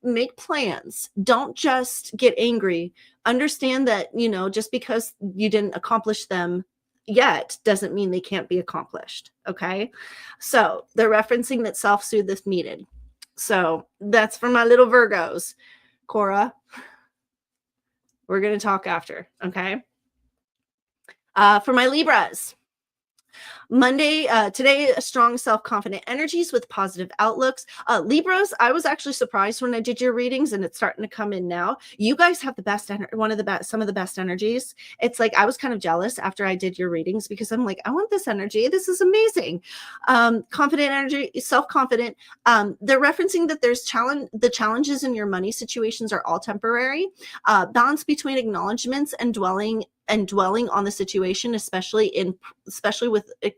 make plans. Don't just get angry. Understand that, just because you didn't accomplish them yet doesn't mean they can't be accomplished. Okay. So they're referencing that self-soothe is needed. So that's for my little Virgos. Cora, we're going to talk after. Okay. For my Libras, Monday, today, strong self-confident energies with positive outlooks. Libras, I was actually surprised when I did your readings, and it's starting to come in now. You guys have the best, some of the best energies. It's like I was kind of jealous after I did your readings because I'm like, I want this energy. This is amazing. Confident energy, self-confident. They're referencing that the challenges in your money situations are all temporary. Balance between acknowledgments and dwelling on the situation, especially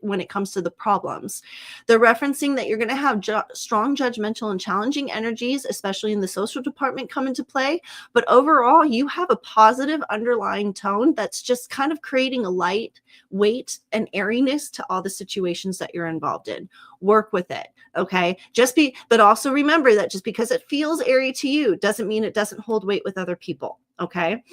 when it comes to the problems. They're referencing that you're going to have strong judgmental and challenging energies, especially in the social department, come into play. But overall, you have a positive underlying tone that's just kind of creating a light weight and airiness to all the situations that you're involved in. Work with it. Okay. But also remember that just because it feels airy to you doesn't mean it doesn't hold weight with other people. Okay.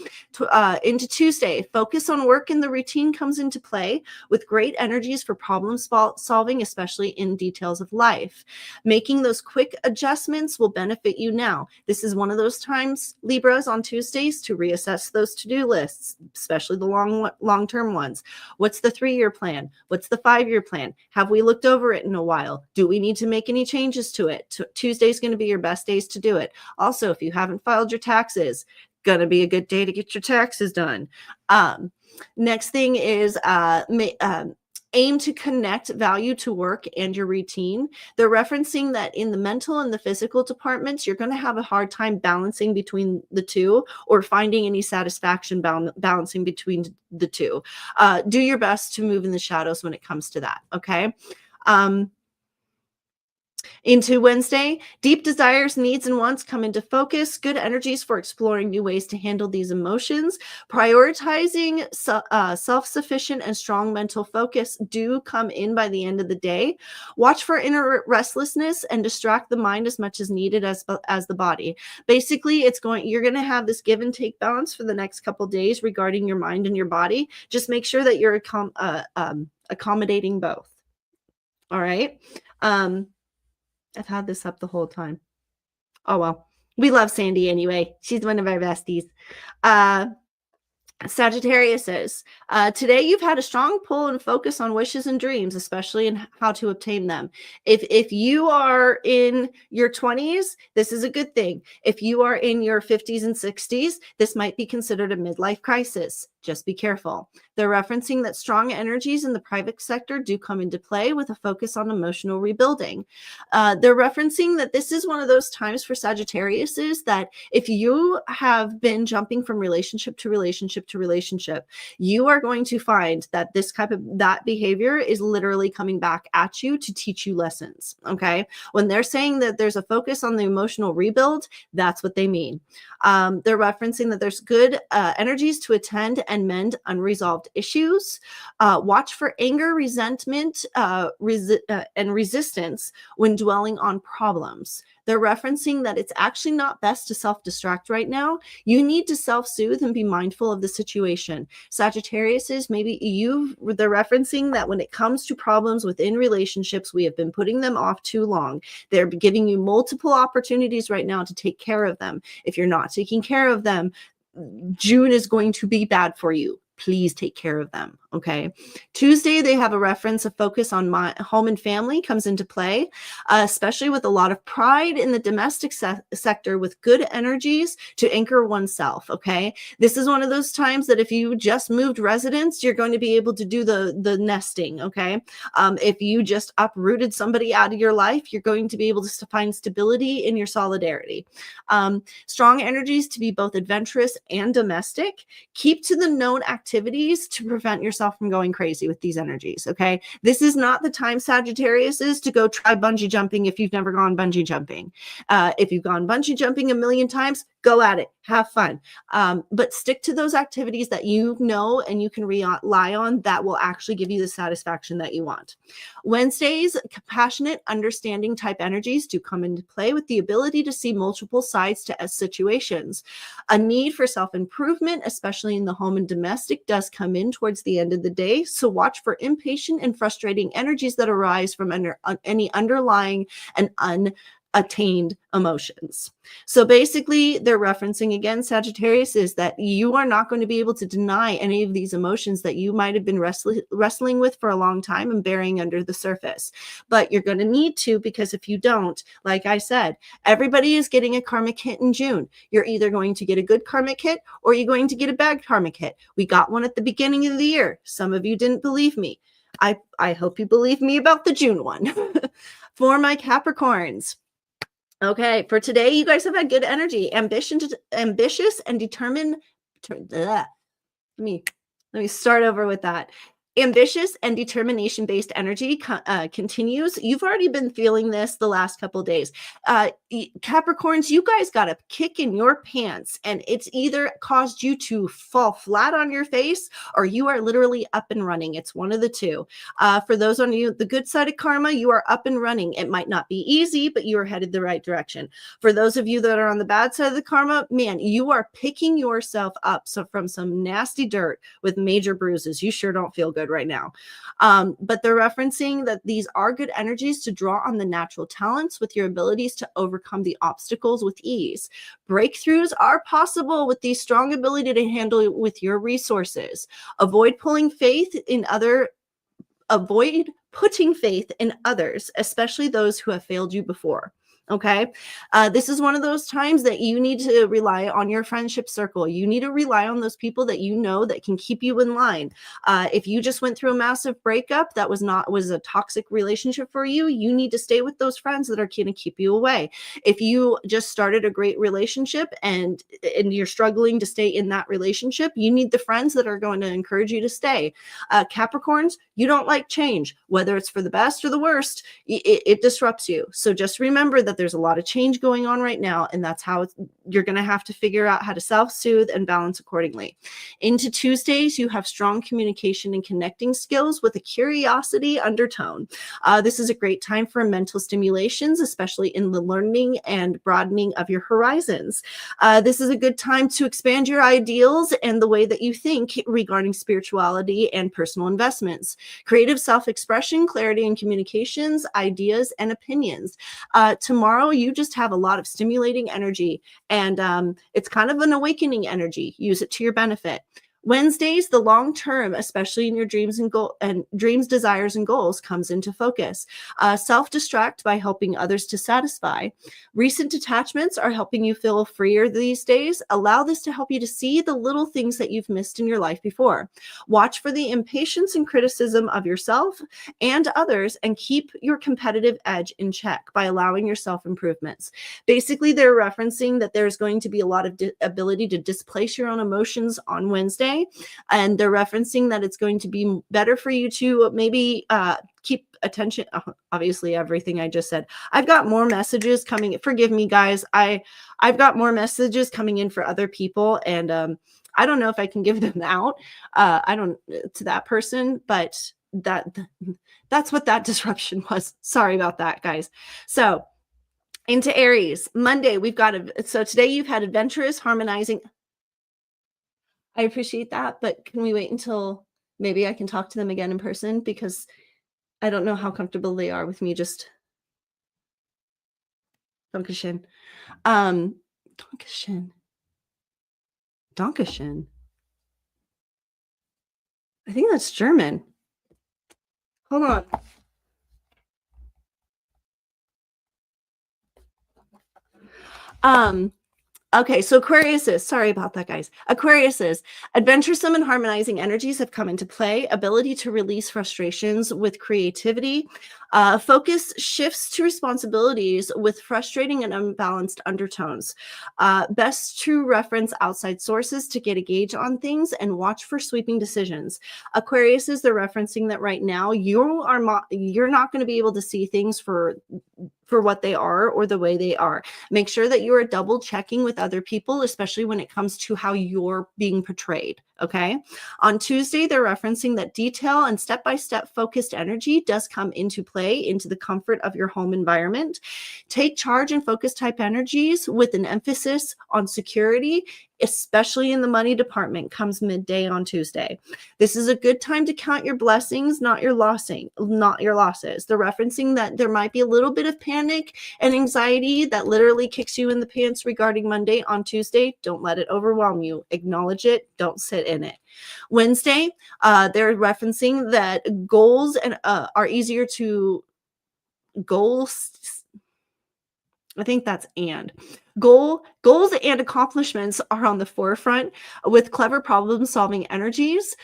Into Tuesday, focus on work and the routine comes into play with great energies for problem solving, especially in details of life. Making those quick adjustments will benefit you now. This is one of those times, Libras, on Tuesdays to reassess those to-do lists, especially the long-term ones. What's the 3-year plan? What's the 5-year plan? Have we looked over it in a while? Do we need to make any changes to it? Tuesday is going to be your best days to do it. Also, if you haven't filed your taxes, gonna be a good day to get your taxes done. Next thing is aim to connect value to work and your routine. They're referencing that in the mental and the physical departments, you're going to have a hard time balancing between the two or finding any satisfaction balancing between the two. Do your best to move in the shadows when it comes to that. Okay. Into Wednesday, deep desires, needs, and wants come into focus. Good energies for exploring new ways to handle these emotions. Prioritizing self-sufficient and strong mental focus do come in by the end of the day. Watch for inner restlessness and distract the mind as much as needed as the body. Basically, you're going to have this give and take balance for the next couple days regarding your mind and your body. Just make sure that you're accommodating both. All right. I've had this up the whole time. Oh, well. We love Sandy anyway. She's one of our besties. Sagittarius says, today you've had a strong pull and focus on wishes and dreams, especially in how to obtain them. If you are in your 20s, this is a good thing. If you are in your 50s and 60s, this might be considered a midlife crisis. Just be careful. They're referencing that strong energies in the private sector do come into play with a focus on emotional rebuilding. They're referencing that this is one of those times for Sagittariuses that if you have been jumping from relationship to relationship to relationship, you are going to find that that behavior is literally coming back at you to teach you lessons. Okay. When they're saying that there's a focus on the emotional rebuild, that's what they mean. They're referencing that there's good energies to attend and mend unresolved issues. Watch for anger, resentment, and resistance when dwelling on problems. They're referencing that it's actually not best to self-destruct right now. You need to self-soothe and be mindful of the situation. Sagittariuses, they're referencing that when it comes to problems within relationships, we have been putting them off too long. They're giving you multiple opportunities right now to take care of them. If you're not taking care of them, June is going to be bad for you. Please take care of them. Okay. Tuesday, they have a reference, a focus on my home and family comes into play, especially with a lot of pride in the domestic sector with good energies to anchor oneself. Okay. This is one of those times that if you just moved residence, you're going to be able to do the nesting. Okay. If you just uprooted somebody out of your life, you're going to be able to find stability in your solidarity. Strong energies to be both adventurous and domestic. Keep to the known activities to prevent yourself from going crazy with these energies. Okay. This is not the time, Sagittarius, is to go try bungee jumping if you've never gone bungee jumping. If you've gone bungee jumping a million times, go at it, have fun. But stick to those activities that you know and you can rely on that will actually give you the satisfaction that you want. Wednesdays, compassionate, understanding type energies do come into play with the ability to see multiple sides to situations. A need for self-improvement, especially in the home and domestic, does come in towards the end of the day. So watch for impatient and frustrating energies that arise from any underlying and unattained emotions. So basically, they're referencing again, Sagittarius, is that you are not going to be able to deny any of these emotions that you might have been wrestling with for a long time and burying under the surface. But you're going to need to, because if you don't, like I said, everybody is getting a karmic hit in June. You're either going to get a good karmic hit or you're going to get a bad karmic hit. We got one at the beginning of the year. Some of you didn't believe me. I hope you believe me about the June one. For my Capricorns, okay, for today, you guys have had good energy, ambitious and determined. Let me start over with that. Ambitious and determination-based energy continues. You've already been feeling this the last couple of days. Capricorns, you guys got a kick in your pants, and it's either caused you to fall flat on your face or you are literally up and running. It's one of the two. For those on you, the good side of karma, you are up and running. It might not be easy, but you are headed the right direction. For those of you that are on the bad side of the karma, man, you are picking yourself up from some nasty dirt with major bruises. You sure don't feel good right now. But they're referencing that these are good energies to draw on the natural talents with your abilities to overcome the obstacles with ease. Breakthroughs are possible with the strong ability to handle it with your resources. Avoid putting faith in others, especially those who have failed you before. Okay. This is one of those times that you need to rely on your friendship circle. You need to rely on those people that you know that can keep you in line. If you just went through a massive breakup that was a toxic relationship for you, you need to stay with those friends that are going to keep you away. If you just started a great relationship and you're struggling to stay in that relationship, you need the friends that are going to encourage you to stay. Capricorns, you don't like change, whether it's for the best or the worst, it disrupts you. So just remember that there's a lot of change going on right now, and that's how you're going to have to figure out how to self-soothe and balance accordingly. Into Tuesdays, you have strong communication and connecting skills with a curiosity undertone. This is a great time for mental stimulations, especially in the learning and broadening of your horizons. This is a good time to expand your ideals and the way that you think regarding spirituality and personal investments. Creative self-expression, clarity and communications, ideas, and opinions. Tomorrow, you just have a lot of stimulating energy, and it's kind of an awakening energy. Use it to your benefit. Wednesdays, the long term, especially in your dreams and dreams, desires, and goals, comes into focus. Self-distract by helping others to satisfy. Recent attachments are helping you feel freer these days. Allow this to help you to see the little things that you've missed in your life before. Watch for the impatience and criticism of yourself and others, and keep your competitive edge in check by allowing yourself improvements. Basically, they're referencing that there's going to be a lot of ability to displace your own emotions on Wednesday. And they're referencing that it's going to be better for you to maybe keep attention. Obviously, everything I just said. I've got more messages coming. Forgive me, guys. I've got more messages coming in for other people, and I don't know if I can give them out. I don't to that person, but that's what that disruption was. Sorry about that, guys. So into Aries, Monday, we've got so today you've had adventurous, harmonizing. I appreciate that, but can we wait until maybe I can talk to them again in person, because I don't know how comfortable they are with me just Dankeschön. Dankeschön. Dankeschön. I think that's German. Hold on. Okay, so Aquarius is, sorry about that, guys. Aquarius is, adventuresome and harmonizing energies have come into play, ability to release frustrations with creativity. Focus shifts to responsibilities with frustrating and unbalanced undertones. Best to reference outside sources to get a gauge on things and watch for sweeping decisions. Aquarius is, they're referencing that right now you're not going to be able to see things for what they are or the way they are. Make sure that you are double checking with other people, especially when it comes to how you're being portrayed. Okay. On Tuesday, they're referencing that detail and step-by-step focused energy does come into play into the comfort of your home environment. Take charge and focus type energies with an emphasis on security, especially in the money department, comes midday on Tuesday. This is a good time to count your blessings, not your losses. They're referencing that there might be a little bit of panic and anxiety that literally kicks you in the pants regarding Monday. On Tuesday, don't let it overwhelm you. Acknowledge it. Don't sit in it. Wednesday, they're referencing that goals and are easier to goals. I think that's goals and accomplishments are on the forefront with clever problem solving energies,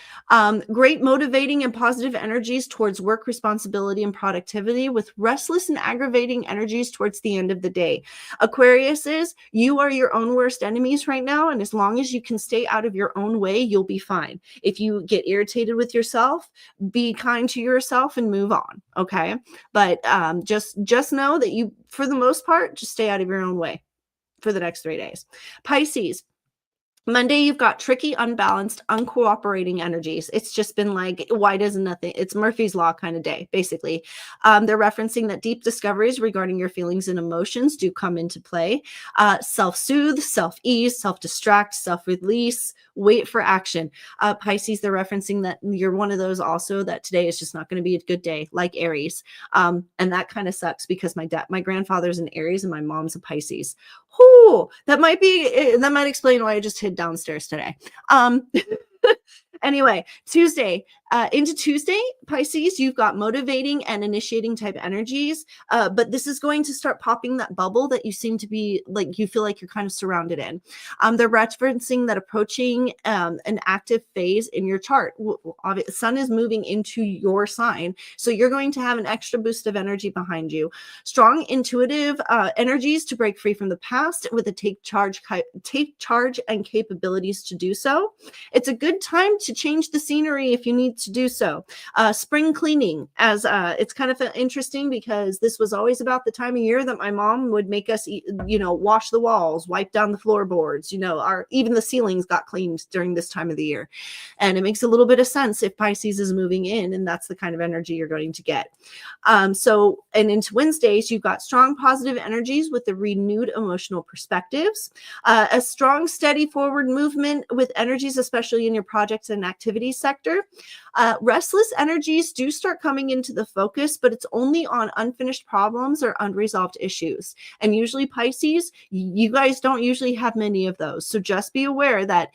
great motivating and positive energies towards work responsibility and productivity with restless and aggravating energies towards the end of the day. Aquarius is, you are your own worst enemies right now. And as long as you can stay out of your own way, you'll be fine. If you get irritated with yourself, be kind to yourself and move on. Okay. But just know that you, for the most part, just stay out of your own way for the next 3 days. Pisces, Monday, you've got tricky, unbalanced, uncooperating energies. It's just been like, why doesn't nothing? It's Murphy's Law kind of day, basically. They're referencing that deep discoveries regarding your feelings and emotions do come into play. Self-soothe, self-ease, self-distract, self-release, wait for action. Pisces, they're referencing that you're one of those also that today is just not going to be a good day, like Aries. And that kind of sucks because my grandfather's an Aries and my mom's a Pisces. Whew, that might explain why I just hid downstairs today. Anyway, Tuesday, into Tuesday, Pisces, you've got motivating and initiating type energies, but this is going to start popping that bubble that you seem to be like, you feel like you're kind of surrounded in. They're referencing that approaching an active phase in your chart. Sun is moving into your sign, so you're going to have an extra boost of energy behind you. Strong intuitive energies to break free from the past with a take charge and capabilities to do so. It's a good time to change the scenery if you need to do so. Spring cleaning, as it's kind of interesting because this was always about the time of year that my mom would make us wash the walls, wipe down the floorboards, even the ceilings got cleaned during this time of the year. And it makes a little bit of sense if Pisces is moving in, and that's the kind of energy you're going to get. And into Wednesdays, you've got strong positive energies with the renewed emotional perspectives, a strong steady forward movement with energies, especially in your projects and activities sector. Restless energies do start coming into the focus, but it's only on unfinished problems or unresolved issues. And usually Pisces, you guys don't usually have many of those. So just be aware that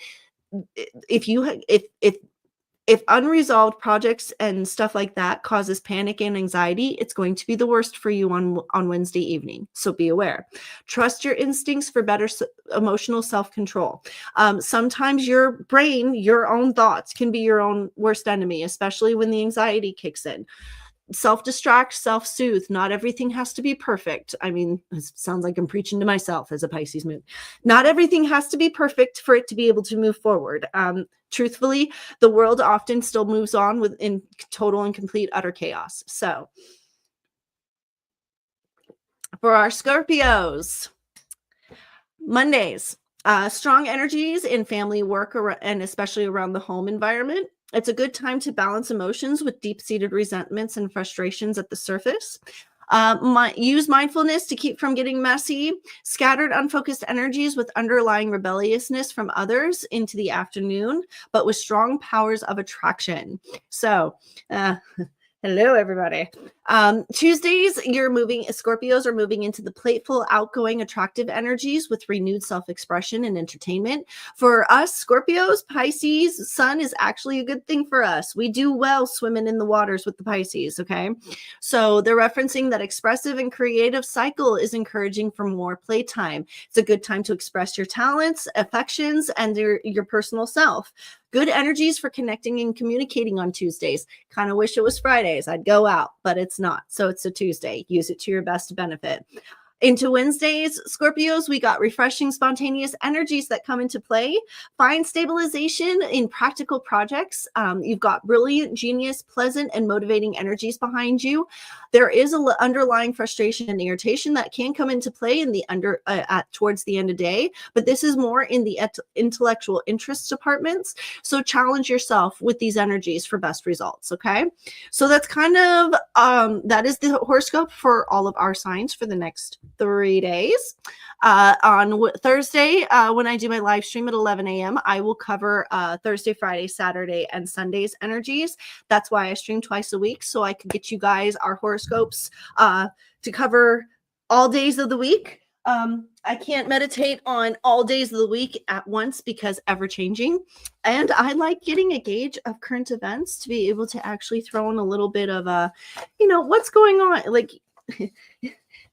if unresolved projects and stuff like that causes panic and anxiety, it's going to be the worst for you on Wednesday evening. So be aware. Trust your instincts for better emotional self-control. Sometimes your brain, your own thoughts can be your own worst enemy, especially when the anxiety kicks in. Self-distract, self-soothe. Not everything has to be perfect. I mean, it sounds like I'm preaching to myself as a Pisces moon. Not everything has to be perfect for it to be able to move forward. Truthfully, the world often still moves on in total and complete utter chaos. So for our Scorpios, Mondays, strong energies in family work and especially around the home environment. It's a good time to balance emotions with deep-seated resentments and frustrations at the surface. Use mindfulness to keep from getting messy. Scattered, unfocused energies with underlying rebelliousness from others into the afternoon, but with strong powers of attraction. So Hello, everybody. Tuesdays, Scorpios are moving into the playful, outgoing, attractive energies with renewed self-expression and entertainment. For us, Scorpios, Pisces, Sun is actually a good thing for us. We do well swimming in the waters with the Pisces, okay? So they're referencing that expressive and creative cycle is encouraging for more playtime. It's a good time to express your talents, affections, and your personal self. Good energies for connecting and communicating on Tuesdays. Kind of wish it was Fridays. I'd go out, but it's not. So it's a Tuesday. Use it to your best benefit. Into Wednesdays, Scorpios, we got refreshing, spontaneous energies that come into play. Find stabilization in practical projects. You've got brilliant, genius, pleasant, and motivating energies behind you. There is an underlying frustration and irritation that can come into play in the towards the end of day, but this is more in the intellectual interest departments. So challenge yourself with these energies for best results. Okay, so that's kind of that is the horoscope for all of our signs for the next 3 days. On Thursday, when I do my live stream at 11 a.m., I will cover Thursday, Friday, Saturday, and Sunday's energies. That's why I stream twice a week, so I can get you guys our horoscopes to cover all days of the week. I can't meditate on all days of the week at once because ever changing. And I like getting a gauge of current events to be able to actually throw in a little bit of what's going on. Like,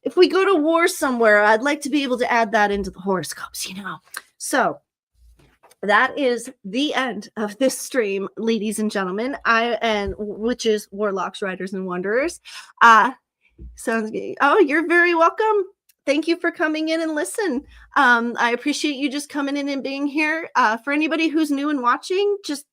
if we go to war somewhere, I'd like to be able to add that into the horoscopes, So that is the end of this stream, ladies and gentlemen. Which is Warlocks, Riders, and Wanderers. Sounds good. Oh, you're very welcome. Thank you for coming in and listen. I appreciate you just coming in and being here. For anybody who's new and watching, just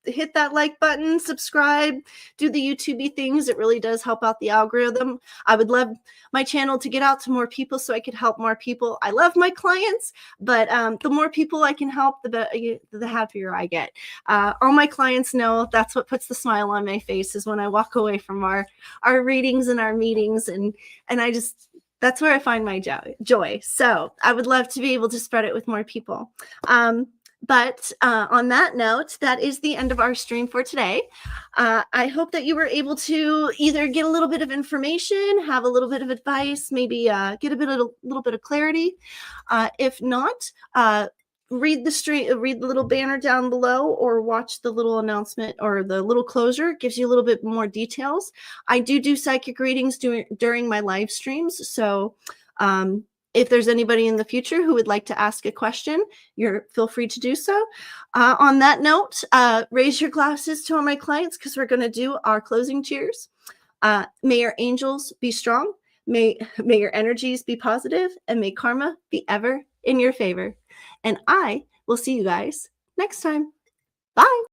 hit that like button, subscribe, do the YouTube things. It really does help out the algorithm. I would love my channel to get out to more people so I could help more people. I love my clients, but the more people I can help, the happier I get. All my clients know that's what puts the smile on my face is when I walk away from our readings and our meetings, and I just, that's where I find my joy. So I would love to be able to spread it with more people. But on that note, that is the end of our stream for today. I hope that you were able to either get a little bit of information, have a little bit of advice, maybe get a little bit of clarity. If not, read the little banner down below, or watch the little announcement or the little closure. It gives you a little bit more details. I do psychic readings during my live streams. So if there's anybody in the future who would like to ask a question, feel free to do so. On that note, raise your glasses to all my clients because we're going to do our closing cheers. May your angels be strong. May your energies be positive, and may karma be ever in your favor. And I will see you guys next time. Bye.